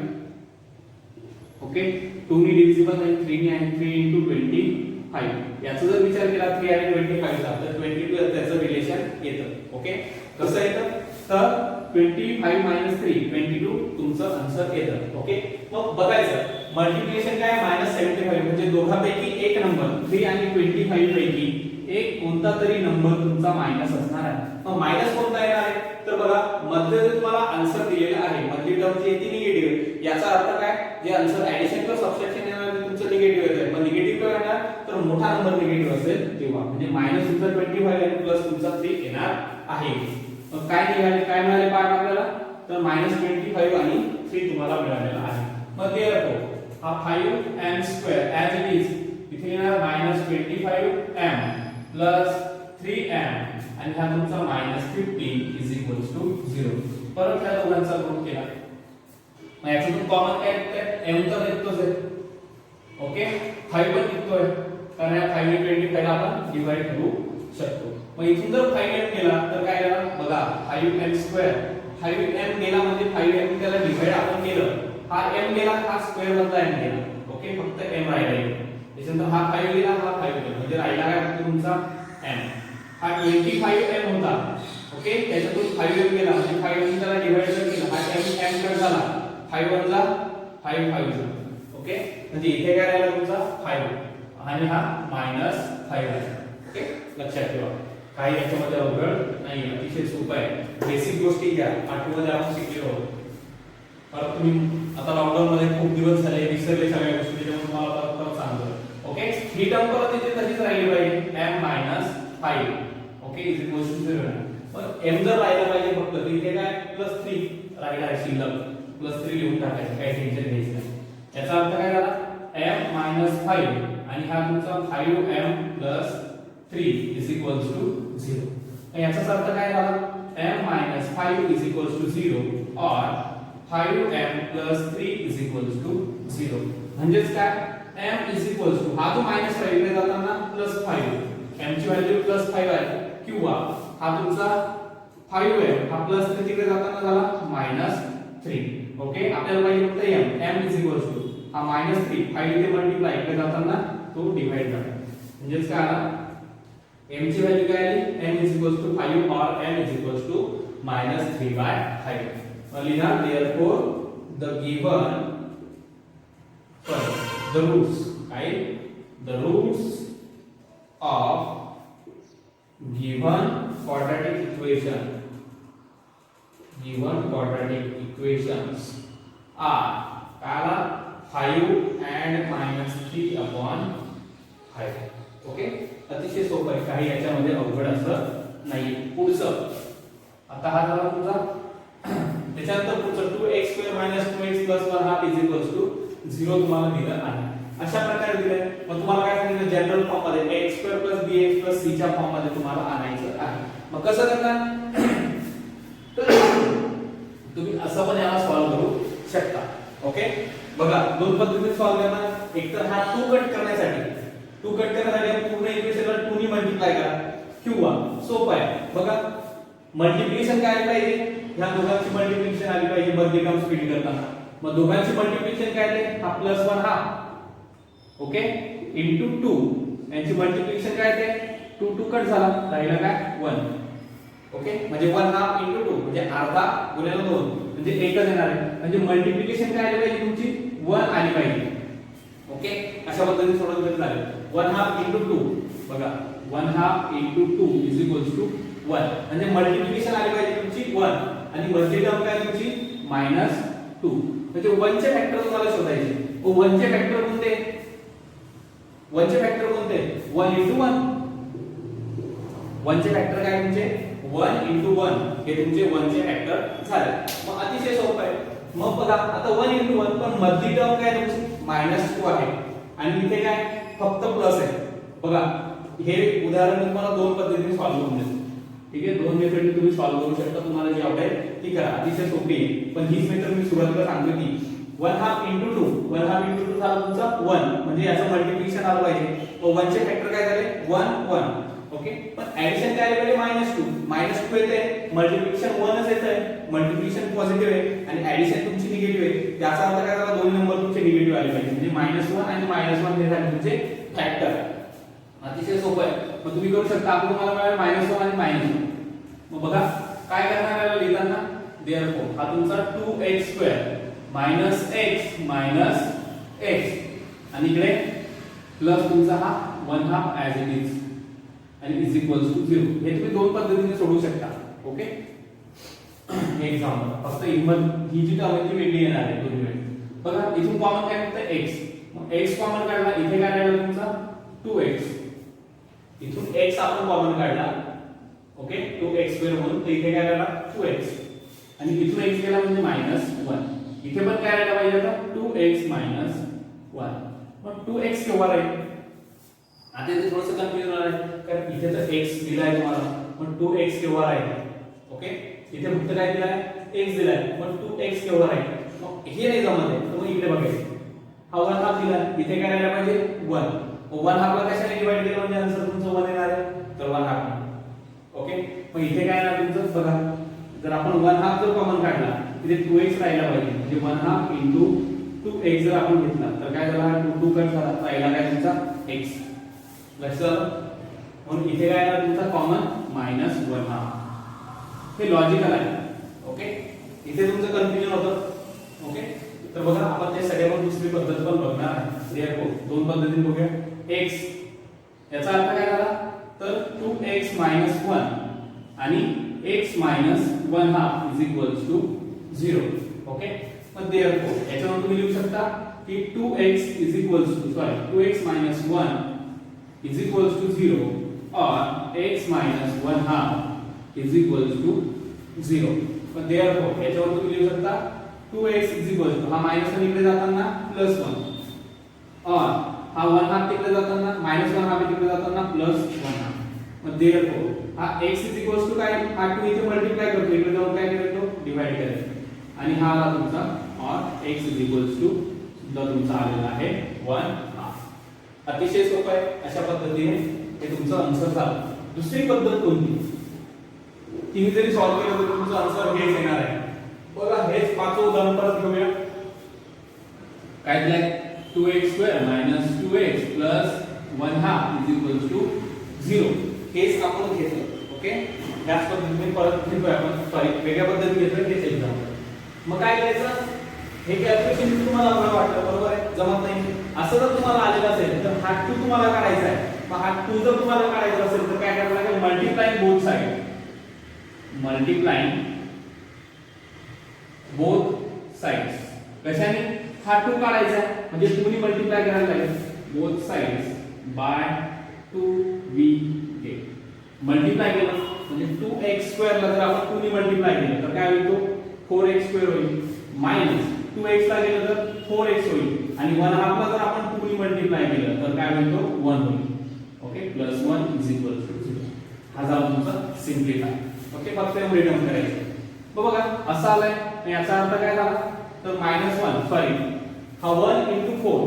ओके 2 ने डिव्हिजिबल नाही, 3 ने आहे, 3 * 25. याचा जर विचार केला 3 आणि 25 चा तर 22 त्याचं रिलेशन येतं. ओके कसं येतं तर 25 - 3 22 तुमचं आन्सर येतं. ओके मग बघायचं मल्टिप्लिकेशन काय -75 म्हणजे दोघांपैकी एक नंबर 3 आणि 25 पैकी एक कोणता तरी नंबर तुमचा मायनस असणार आहे. मग मायनस कोणता येणार आहे तर बघा मध्ये जे तुम्हाला आन्सर दिलेला आहे मधली टर्म जी ती निगेटिव्ह, याचा अर्थ काय जे आन्सर ऍडिशन किंवा सबट्रॅक्शन येणार ते तुमचं निगेटिव्ह येतंय. मग निगेटिव्ह काय येणार तर मोठा नंबर निगेटिव्ह असेल तेव्हा, म्हणजे मायनस तुमचा 25 आणि प्लस तुमचा 3 येणार आहे. मग काय निघाले, काय मिळाले पार्ट आपल्याला तर -25 आणि 3 तुम्हाला मिळालेला आहे. मग देअरफोर हा 5m² ऍज इट इज इथे येणार -25m प्लस 3m आणि हा तुमचा -15 0. परत त्या दोघांचा ग्रुप केला, मग याच्यातून कॉमन काय निघतंय m तर निघतोच आहे. ओके 5 पण निघतोय कारण या 5 ने 25 ला आपण डिवाइड करू शकतो. मग इथून जर 5m केला तर काय येणार बघा 5m² 5m गेला म्हणजे 5m त्याला डिवाइड आपण केलं, हा m गेला, हा स्क्वेअर मधला m गेला. ओके, फक्त m राहिला इथे. त्याच्यानंतर हा 5 गेला, हा 5 गेला, म्हणजे राहिला काय फक्त तुमचा m. हा 25m होता. ओके, त्याच्यातून 5m गेला म्हणजे 5m त्याला डिवाइड केलं, हा m कट झाला, 5 1 ला 5 5 ला. ओके, म्हणजे इथे काय राहिला तुमचा 5 आणि हा -5 आहे. ओके, लक्षात ठेवा, काही याच्यामध्ये अवघड नाही, अतिशय सोपं आहे. बेसिक गोष्टी घ्या, आठवमध्ये आपण शिकलो आहोत. परत तुम्ही आता लॉकडाऊन मध्ये खूप दिवस झाले, विसरले सगळ्या गोष्टी, त्याच्यामुळे तुम्हाला परत सांगतो. ओके, ही टर्म परत इथे तशीच राहिली पाहिजे, m - 5. Okay, is equal to 0. पण m जर राहिला पाहिजे फक्त, तर इथे काय +3 राहिला आहे शिल्लक, +3 लिहून टाकायचं, काही टेन्शन घ्यायचं नाही. याचा अर्थ काय झाला, m - 5 आणि हा तुमचा 5m + 3 इज इक्वल टू 0. याचाच अर्थ काय झाला, m - 5 इज इक्वल टू 0 और 5m + 3 इज इक्वल टू 0. म्हणजेच काय, m इज इक्वल टू, हा जो मायनस राहील इकडे जाताना +5, m ची व्हॅल्यू +5 आहे, किंवा हा तुमचा 5m हा +3 तिकडे जाताना झाला -3. ओके, आपल्याला पाहिजे फक्त m इज इक्वल टू हा -3, 5 इथे मल्टिप्लाय, इकडे जाताना तो डिवाइड करा. म्हणजेच काय आला, m ची व्हॅल्यू काय आली, m इज इक्वल टू 5 और m इज इक्वल टू -3/5. लिहा, therefore the given the roots, right, the roots of given quadratic equations are 5 and -3/5. Okay, अतिशय सोपं आहे, काही याच्यामध्ये अवघड असं नाही. पुढचं आता हा झाला तुमचा, त्याच्यानंतर पुढचं 2x² - 2x + 1/2 is equal to 0 तुम्हाला दिलं आहे. अशा प्रकारे दिले. मग तुम्हाला काय सांगितलं, जनरल फॉर्म मध्ये x² + bx + c च्या फॉर्म मध्ये तुम्हाला आणायचं आहे. मग कसं करणार, तुम्ही असं पण याला सॉल्व्ह करू शकता. ओके, बघा दोन पद्धतीने सॉल्व्ह करणार. एक तर हा 2 कट करण्यासाठी पूर्ण इक्वेशनला 2 ने मल्टिप्लाय करा, किंवा सोपं आहे बघा, मल्टिप्लिकेशन काय आली पाहिजे, ह्या दोघांची मल्टिप्लिकेशन आली पाहिजे मध्यक्रम स्पीड करताना. मग दोघांची मल्टिप्लिकेशन काय आहे, हा +1/2 ओके इंटू 2, यांची मल्टिप्लिकेशन काय आहे, 2 2 कट झाला, राहिला काय 1. ओके, म्हणजे 1/2 इंटू 2 म्हणजे अर्धा गुणिले 2 म्हणजे 1च येणार आहे. म्हणजे मल्टिप्लिकेशन काय आली पाहिजे तुमची 1 आली पाहिजे. ओके, अशा पद्धतीने सोडवलं तर चालेल. 1/2 इंटू 2 बघा, 1/2 इंटू 2 इज इक्वल टू 1. म्हणजे मल्टिप्लिकेशन आली पाहिजे तुमची 1 आणि मधली टर्म काय तुमची -2. म्हणजे 1 चे फॅक्टर तुम्हाला शोधायचे. 1 चे फॅक्टर कोणते, 1 चे फॅक्टर कोणते, 1 इंटू 1. 1 चे फॅक्टर काय तुमचे 1 इंटू 1, हे तुमचे 1 चे फॅक्टर झाले. मग अतिशय सोपं आहे. मग बघा आता 1 इंटू 1, पण मधली टर्म काय तुमची -2 आहे आणि इथे काय फक्त प्लस आहे. बघा हे उदाहरण तुम्हाला दोन पद्धतीने सॉल्व्ह करून देतो. ठीक आहे, दोन मेथडने तुम्ही सॉल्व्ह करू शकता, तुम्हाला जी आवडेल ती करा, अतिशय सोपी आहे. पण हीच मेथड मी सुरुवातीला सांगतो की 1/2 इंटू 2, 1/2 इंटू 2 झाला तुमचा 1, म्हणजे याचं मल्टिप्लिकेशन आलं पाहिजे. तो 1 चे फॅक्टर काय झाले 1 1. ओके, पण ऍडिशन काय आले पाहिजे -2 येते, मल्टिप्लिकेशन 1च येतंय, मल्टिप्लिकेशन पॉझिटिव्ह आहे आणि ऍडिशन तुमची निगेटिव्ह आहे. त्याचा अर्थ काय झाला, दोन्ही नंबर तुमचे निगेटिव्ह आले पाहिजे. म्हणजे -1 आणि -1 हे झाले तुमचे फॅक्टर. अतिशय सोपं आहे. मग तुम्ही करू शकता, आपण तुम्हाला मिळालं -1 आणि -1. मग बघा काय करणार आहे लिहिताना, देअरफॉर हा तुमचा 2x² - x आणि इकडे प्लस तुमचा हा 1/2 ॲज इट इज आणि इज इक्वल्स टू 0. हे तुम्ही दोन पद्धतीने सोडवू शकता. ओके, एक्झाम्पल फक्त ही जी टर्म आहे ती वेगळी येणार आहे दोन्ही वेळी. बघा इथून कॉमन काय फक्त x, मग x कॉमन काढला, इथे काय राहिला तुमचा 2x, इथून x आपण कॉमन काढला. ओके, 2x² म्हणून, तर इथे काय राहिला 2x आणि इथून x गेला म्हणजे -1. इथे पण काय राहिला पाहिजे आता 2x - 1. मग 2x केव्हा राहील, आता इथे थोडंसं कन्फ्युजन होणार आहे, कारण इथे तर x दिलाय तुम्हाला, पण 2x केव्हा राहील. ओके, इथे फक्त काय दिलाय x दिलाय, पण 2x केव्हा राहील. मग हे नाही जमत आहे, तर मग इकडे बघायचं, हा 1/2 दिलाय, इथे काय राहिला पाहिजे 1. 1/2 ला कशाने डिवाइड केलं म्हणजे आन्सर तुमचं 1 येणार आहे, तर 1/2. ओके, मग इथे काय येणार तुमचं बघा जर आपण 1/2 जर कॉमन काढला तिथे 2x राहिला पाहिजे, म्हणजे 1/2 इंटू 2x जर आपण घेतला तर काय झाला, 2 कट झाला, राहिला काय तुमचा x. लक्षात. म्हणून इथे काय आला तुमचा कॉमन -1/2. हे लॉजिकल आहे. ओके, इथे तुमचं कन्फ्युजन होतं. ओके, तर बघा आपण ते सगळ्यावर दुसरी पद्धत पण बघणार आहे. देअरफोर दोन पद्धतीने बघूया. x याचा अर्थ काय झाला, तर 2x - 1 आणि x - 1/2 = 0. ओके, मग देअरफोर याच्यावर तुम्ही लिहू शकता की 2x - 1 = 0 और x - 1/2 = 0. पण देअरफोर याच्यावर तुम्ही लिहू शकता 2x हा माइनस वन इकडे जाताना +1 और हा 1/2 तिकडे जाताना -1/2 तिकडे जाताना +1/2. मग देअरफोर हा x काय, हा 2 इथे मल्टिप्लाय करतो, इकडे जाऊन काय करतो, डिवाइड करतो, आणि हा आला तुमचा और x सुद्धा तुमचा आलेला आहे 1/2. अतिशय सोपं आहे. अशा पद्धतीने हे तुमचं आन्सर झालं. दुसरी पद्धत कोणती, तुम्ही जरी सॉल्व्ह केलं तर तुमचं आन्सर हेच येणार आहे. बघा, हेच पाचवं उदाहरण परत घेऊया. काय दिलंय, 2x² - 2x + 1/2 = 0. हेच आपण घेतलं. ओके, याच पद्धतीने परत घेतोय आपण, सॉरी वेगळ्या पद्धतीने घेतोय हेच एक्झाम्पल. मग काय करायचं, हे कॅल्क्युलेशन तुम्हाला बरं वाटलं, बरोबर आहे, जमत नाही असं जर तुम्हाला आलेलं असेल तर हा 2 तुम्हाला काढायचा आहे. मग हा 2 जर तुम्हाला काढायचा असेल तर काय करायला लागेल, multiplying both side, multiplying both sides. कशाने, हा 2 काढायचा आहे म्हणजे 2 ने मल्टिप्लाय करायला लागेल both sides by 2v. Multiply केलं म्हणजे 2x² ला जर आपण 2 ने मल्टिप्लाय केलं तर काय होईल, तो 4x² होईल, मायनस 2x ला गेलं तर 4x होईल, आणि 1/2 ला जर आपण 2 ने मल्टिप्लाय केलं तर काय होईल, तो 1 होईल. ओके, +1 = 0. हा झाला तुमचा सिम्प्लिफाय. ओके, फक्त एवढे टर्म करायचे. बघा असं आलंय, याचा अर्थ काय झाला, तर -1 सॉरी हा 1 × 4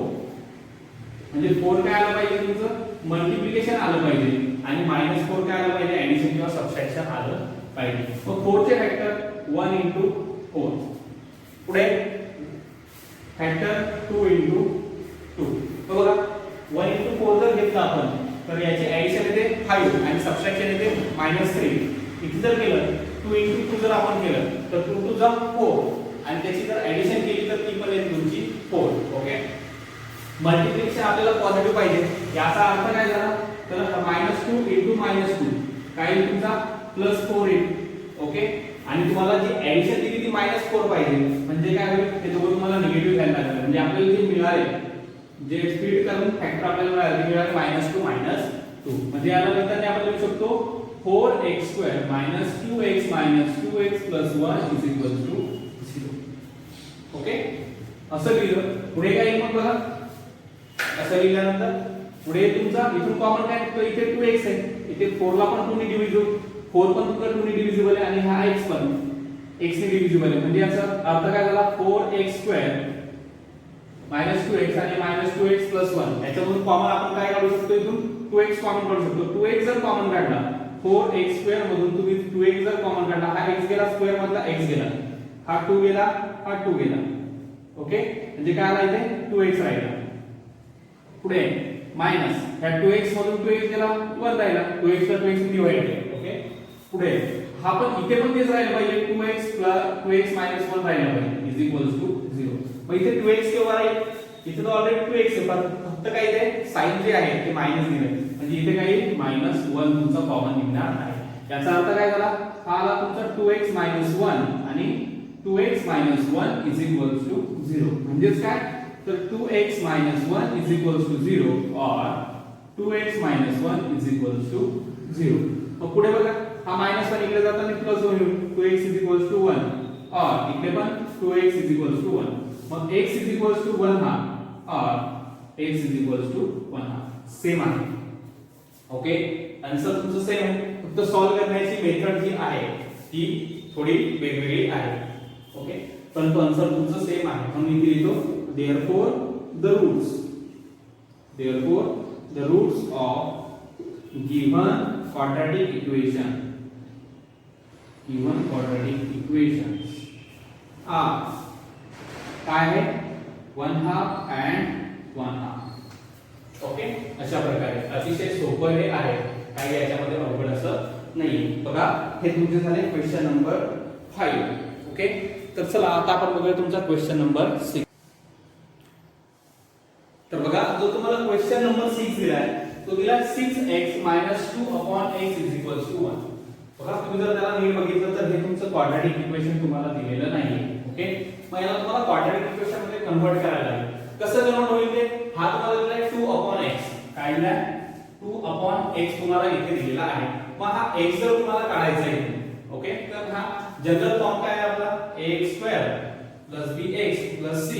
म्हणजे 4 काय आलं पाहिजे, तुमचं मल्टिप्लिकेशन आलं पाहिजे, आणि -4 काय आलं पाहिजे, ऍडिशन किंवा सबट्रॅक्शन आलं पाहिजे. मग 4 चे फॅक्टर 1 × 4, पुढे फॅक्टर 2 × 2. बघा 1 × 4 जर घेतलं आपण तर याचे ऍडिशन येते 5 आणि सबट्रॅक्शन येते -3. इथे जर केलं 2 × 2 जर आपण केलं तर 2 × 2 = 4, आणि त्याची जर ऍडिशन केली तर ती पण येते तुमची 4. ओके, मल्टिप्लिकेशन आपल्याला पॉझिटिव्ह पाहिजे. याचा अर्थ काय झाला, तर -2 × -2 काय येईल तुमचा +4 येईल. ओके, आणि तुम्हाला जी ऍडिशन दिली ती -4 पाहिजे, म्हणजे काय होईल, ते दोघं तुम्हाला निगेटिव्ह घ्यायला लागेल. म्हणजे आपल्याला जे मिळाले, जे स्प्लिट करून फॅक्टर आपल्याला मिळाले ते मिळाले -2 -2. म्हणजे याला नंतर आपण लिहू शकतो 4x² - 2x - 2x + 1 = 0. ओके, असं लिहिलं. पुढे काय येईल मग बघा, असं लिहिल्यानंतर पुढे तुमचा इथून कॉमन काय, तो इथे 2x आहे, इथे 4 ला पण 2 ने डिव्हिजिबल, 4 पण तुमचा 2 ने डिव्हिजिबल आहे, आणि हा x पण x ने डिव्हिजिबल आहे. म्हणजे याचा अर्थ काय झाला, 4x² - 2x आणि -2x + 1. याच्यामधून कॉमन आपण काय काढू शकतो, इथून 2x कॉमन काढू शकतो. 2x जर कॉमन काढला, 4x² मधून तुम्ही 2x जर कॉमन काढला, हा x गेला, स्क्वेअर मधला x गेला, हा 2 गेला, हा 2 गेला. ओके, म्हणजे काय आला, इथे 2x राहिला. पुढे मायनस, ह्या 2x मधून 2x गेला, 1 राहिला, 2x ला 2x ने डिवाइड केलं. ओके, पुढे हा पण इथे पण तेच राहिलं पाहिजे, 2x - 1 राहिला पाहिजे = 0. मग इथे 2x केव्हा राहील, इथे तर ऑलरेडी 2x आहे, फक्त काय इथे साइन जे आहे ते मायनस दिलंय, म्हणजे इथे काय येईल, -1 तुमचा कॉमन निघणार आहे. याचा अर्थ काय झाला, हा आला तुमचा 2x - 1 आणि 2x - 1 = 0. म्हणजेच काय, तर 2x - 1 = 0 और 2x - 1 = 0. मग पुढे बघा, हा -1 इकडे जाताना प्लस होईल, 2x = 1 और इकडे पण 2x = 1. मग x = 1/2 और x = 1/2 सेम आहे. ओके, आन्सर तुमचं सेम आहे, फक्त सॉल्व करण्याची मेथड जी आहे ती थोडी वेगवेगळी आहे. ओके, परंतु आन्सर तुमचं सेम आहे. म्हणून इथे लिहितो therefore the roots of given quadratic equation given quadratic equation काय आहे 1/2 and 1/2. ओके, अशा प्रकारे अतिशय सोपं हे आहे, काही याच्यामध्ये अवघड असं नाही. बघा हे तुमचे झाले क्वेश्चन नंबर 5. ओके, तर चला आता आपण बघूया तुमचा क्वेश्चन नंबर 6. तर बघा जो तुम्हाला क्वेश्चन नंबर 6 दिलाय तो दिला 6x - 2/x = 1. बघा तुम्ही जर त्याला नीट बघितलं तर हे तुमचं क्वाड्रॅटिक इक्वेशन तुम्हाला दिलेलं नाहीये. ओके, मग याला तुम्हाला क्वाड्रॅटिक इक्वेशन मध्ये कन्वर्ट करायला लागेल. कसं कन्वर्ट होईल ते? हा तुम्हाला दिलाय 2/x, काय दिलाय 2/x तुम्हाला इथे दिलेला आहे. मग हा x जर तुम्हाला काढायचा आहे, ओके, तर हा जनरल फॉर्म काय आहे आपला ax² + bx + c.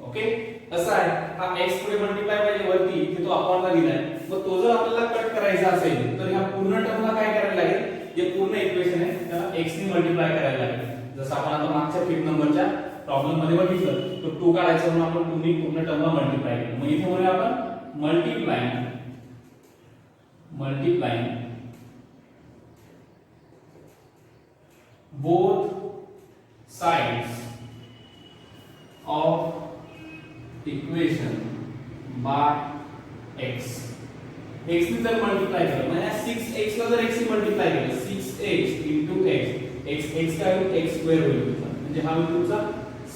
ओके, असा आहे. हा x पुढे मल्टिप्लाय पाहिजे वरती, इथे तो अपॉनला दिलाय. मग तो जर आपल्याला कट करायचा असेल तर ह्या पूर्ण टर्मला काय करायला लागेल? जे पूर्ण इक्वेशन आहे त्याला x ने मल्टिप्लाय करायला लागेल. जसं आपण आता मागच्या 5 नंबरच्या प्रॉब्लेम मध्ये बघितलं, तो 2 काढायचा म्हणून आपण 2 ने पूर्ण टर्मला मल्टिप्लाय केलं. मग इथे म्हणूया आपण multiplying both sides of equation by x. x ने जर मल्टिप्लाय केलं म्हणजे 6x ला जर x ने मल्टिप्लाय केलं 6x x x काय होईल x² होईल म्हणजे हा होईल तुमचा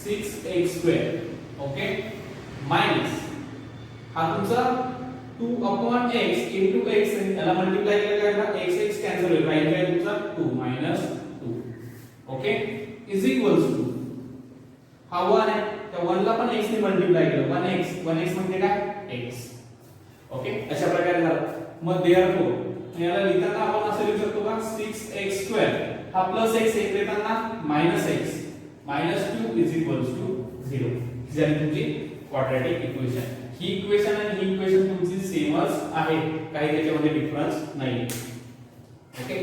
6x². ओके, मायनस हा तुमचा 2/x x याला मल्टिप्लाय केलं काय होईल x कॅन्सल होईल, राहील काय तुमचा 2 - 2. ओके, इज इक्वल्स टू हा 1 आहे त्या 1 ला पण x ने मल्टिप्लाय केलं 1x म्हणजे काय x. ओके, अशा प्रकारे झालं. मग देअरफॉर याला लिहिताना आपण असं लिहू शकतो का 6x² हा प्लस x एक देताना -x -2 = 0. ही झाली तुमची क्वाड्रॅटिक इक्वेशन. ही इक्वेशन आणि ही इक्वेशन तुमची सेमच आहे, काही त्याच्यामध्ये डिफरन्स नाही. ओके,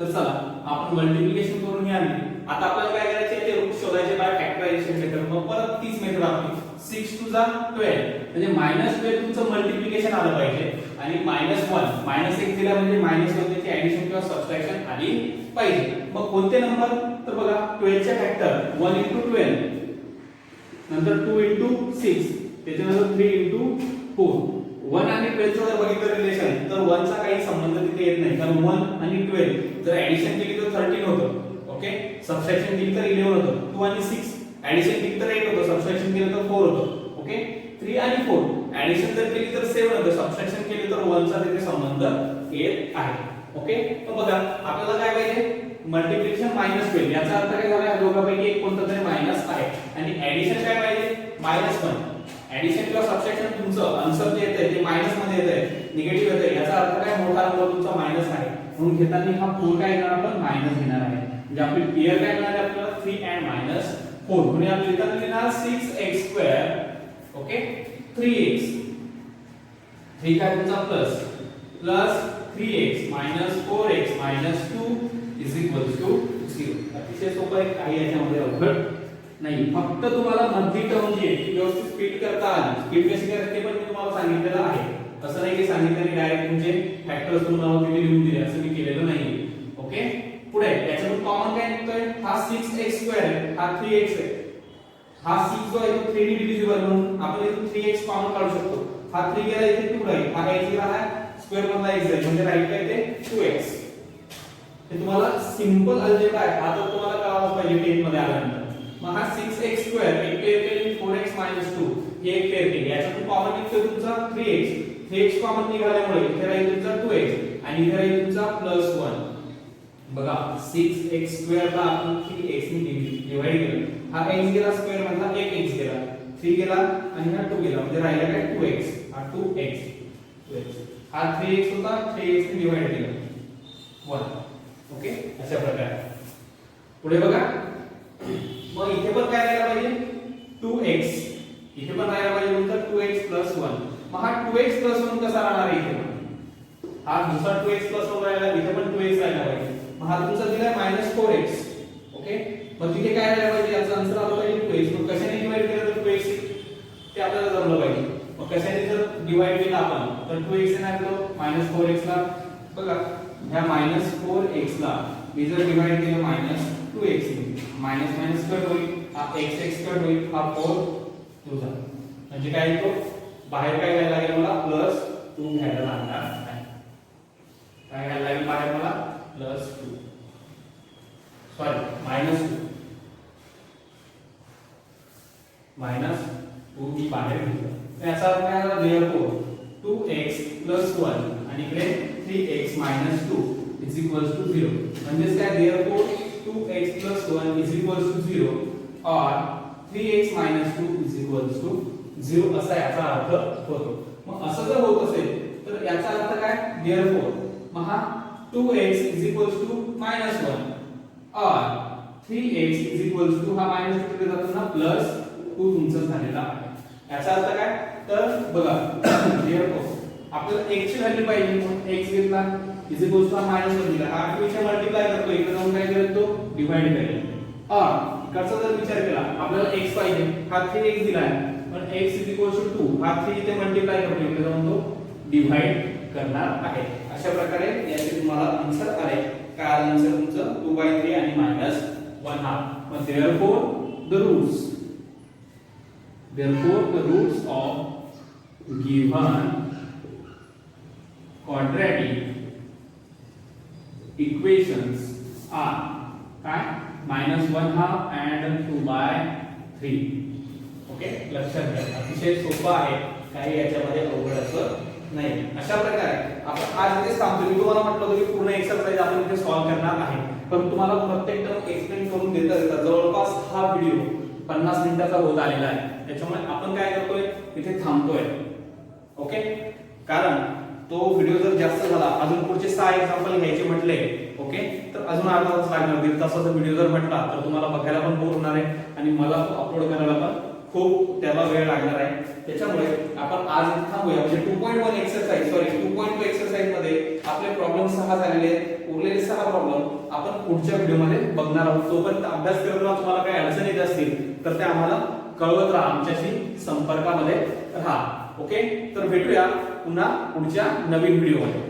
तर चला आपण मल्टिप्लिकेशन करून हे आणली. आता आपल्याला काय करायचे ते रूट शोधायचे बाय फॅक्टरायझेशन मेथड. मग परत तीच मेथड आपली 6 * 2 = 12 म्हणजे -12 तुमचं मल्टिप्लिकेशन आलं पाहिजे आणि -1 -1 दिला म्हणजे -1 त्याची ऍडिशन किंवा सबट्रॅक्शन आली पाहिजे. मग कोणते नंबर? तर बघा 12 चे फॅक्टर 1 * 12 नंतर 2 * 6 त्याच्यानंतर 3 * 4. 1 आणि 12 चं जर बघितलं रिलेशन तर 1 चा काही संबंध तिथे येत नाही, कारण 1 आणि 12 जर ऍडिशन केली तर 13 होतं. ओके, सबट्रॅक्शन केली तर 11 होतं. 2 आणि 6 ऍडिशन केली तर 8 होतं, सबट्रॅक्शन केलं तर 4 होतं. ओके, 3 आणि 4 ऍडिशन जर केली तर 7 होतं, सबट्रॅक्शन केली तर 1 चा तिथे संबंध येत आहे. ओके, तर बघा आपल्याला काय पाहिजे मल्टिप्लिकेशन -12 याचा अर्थ काय झाला दोघांपैकी एक कोणता तरी मायनस आहे आणि ऍडिशन काय पाहिजे -1. ऍडिशन किंवा सबट्रॅक्शन तुमचं आन्सर जे येतंय ते मायनस मध्ये येतंय, निगेटिव्ह येतंय, याचा अर्थ काय मोठा नंबर तुमचा मायनस आहे. म्हणून घेताना हा 4 काय घेणार आपण मायनस घेणार आहे. म्हणजे आपली पेअर काय मिळाली आपल्याला 3 and -4. म्हणजे आपण लिहिताना लिहिणार 6x². ओके, 3x 3 काय तुमचा प्लस 3x - 4x - 2 = 0. अतिशय सोपं आहे, काही याच्यामध्ये अवघड नाही. फक्त तुम्हाला मधली टर्म जी आहे ती व्यवस्थित स्प्लिट करता आली. स्प्लिट कशी करायची ते पण मी तुम्हाला सांगितलेलं आहे. असं नाही की सांगितलं डायरेक्ट तुमचे फॅक्टर्स तुम्हाला तिथे लिहून दिले, असं मी केलेलं नाही. ओके, पुढे याच्यातून कॉमन काय निघतोय हा 6x² आहे, हा 3x आहे. हा 6 जो आहे तो 3 ने डिव्हिजिबल म्हणून आपण इथून 3x कॉमन काढू शकतो. हा 3 गेला इथे 2 राहील, हा x गेला हा स्क्वेअर मधला x आहे म्हणजे राहील काय ते 2x. हे तुम्हाला सिंपल अल्जेब्रा आहे, हा तर तुम्हाला कळायला पाहिजे 10 मध्ये आल्यानंतर. मग हा 6x² एक पेअर केली 4x - 2 हे एक पेअर केली, याच्यातून कॉमन निघतोय तुमचा 3x कॉमन निघाल्यामुळे इथे राहील तुमचा 2x आणि इथे राहील तुमचा +1. बघा 6x² ला आपण 3x ने डिवाइड केलं, हा x गेला स्क्वेअर मधला 1x गेला, 3 गेला आणि हा 2 गेला म्हणजे राहिला काय 2x, हा 2x हा 3x होता 3x ने डिवाइड केलं 1. ओके, अशा प्रकारे पुढे बघा. मग इथे पण काय राहायला पाहिजे 2x, इथे पण राहायला पाहिजे नंतर 2x + 1. मग हा 2x + 1 कसा राहणार आहे इथे पण हा दुसरा 2x + 1 राहिला, इथे पण 2x राहिला पाहिजे. मग हा तुमचा दिलाय -4x. ओके, मग तिथे काय राहायला पाहिजे याचा आन्सर आला पाहिजे 2x. मग कशाने डिवाइड केलं तर 2x ते आपल्याला जमलं पाहिजे. मग कशाने जर डिवाइड केलं आपण तर 2x ने नाही केलं -4x ला. बघा ह्या -4x ला मी जर डिवाइड केलं -2x मायनस मायनस कट होईल, हा x कट होईल, हा 4 तुझा म्हणजे काय येतो बाहेर काय घ्यायला लागेल मला +2 घ्यायला लागणार आहे. काय घ्यायला लागेल बाहेर मला +2 सॉरी -2 ही बाहेर घेतलं याचा अर्थ काय झाला देअरफॉर 2x + 1 आणि इकडे 3x - 2 = 0 म्हणजे काय देअरफॉर 2x + 1 = 0 और 3x - 2 = 0 असा याचा अर्थ होतो. मग असं जर होत असेल तर याचा अर्थ काय देअरफॉर मग हा 2x = -1 और 3x हा -2 कडे जातो ना +2 तुमचं झालेला आहे. याचा अर्थ काय तर बघा देअरफॉर आपल्याला x ची व्हॅल्यू पाहिजे म्हणून x घेतला = हा -1 दिला हा 2 चे मल्टिप्लाय करतो इकडे जाऊन काय करतो डिवाइड करेल. और इकडचा जर विचार केला आपल्याला x पाहिजे हा 3x दिला आहे पण x = 2 हा 3 इथे मल्टिप्लाय करतो इकडे जाऊन तो डिवाइड करणार आहे. अशा प्रकारे याचे तुम्हाला आन्सर आले. काय आन्सर तुमचं 2/3 आणि -1/2. मग therefore the roots of given quadratic equations are काय -1/2 and 2/3. ओके लक्षात घ्या अतिशय सोपं आहे काही याच्यामध्ये अवघड असं नाही. अशा प्रकारे आपण आज इथे थांबतो. मी तुम्हाला म्हटलं होतं की पूर्ण एक्सरसाइज आपण इथे सॉल्व्ह करणार आहे पण तुम्हाला प्रत्येक टर्म एक्सप्लेन करून देता जवळपास हा व्हिडिओ 50 मिनिटाचा होत आलेला आहे. त्याच्यामुळे आपण काय करतोय इथे थांबतोय. ओके कारण तो व्हिडिओ जर जास्त झाला अजून पुढचे 6 एक्झाम्पल घ्यायचे म्हटले ओके तर अजून अर्धा तास लागणार. 1.5 तासाचा व्हिडिओ जर म्हटला तर तुम्हाला बघायला पण बोर होणार आहे आणि मला तो अपलोड करायला पण खूप त्याला वेळ लागणार आहे. त्याच्यामुळे आपण आज इथे थांबूया. म्हणजे 2.1 एक्सरसाइज सॉरी 2.2 एक्सरसाइज मध्ये आपले प्रॉब्लेम 6 झालेले आहेत. उरलेले 6 प्रॉब्लेम आपण पुढच्या व्हिडिओमध्ये बघणार आहोत. तोपर्यंत अभ्यास करताना तुम्हाला काही अडचणी येत असतील तर ते आम्हाला कळवत राहा, आमच्याशी संपर्कामध्ये राहा. ओके तर भेटूया पुन्हा पुढच्या नवीन व्हिडिओमध्ये.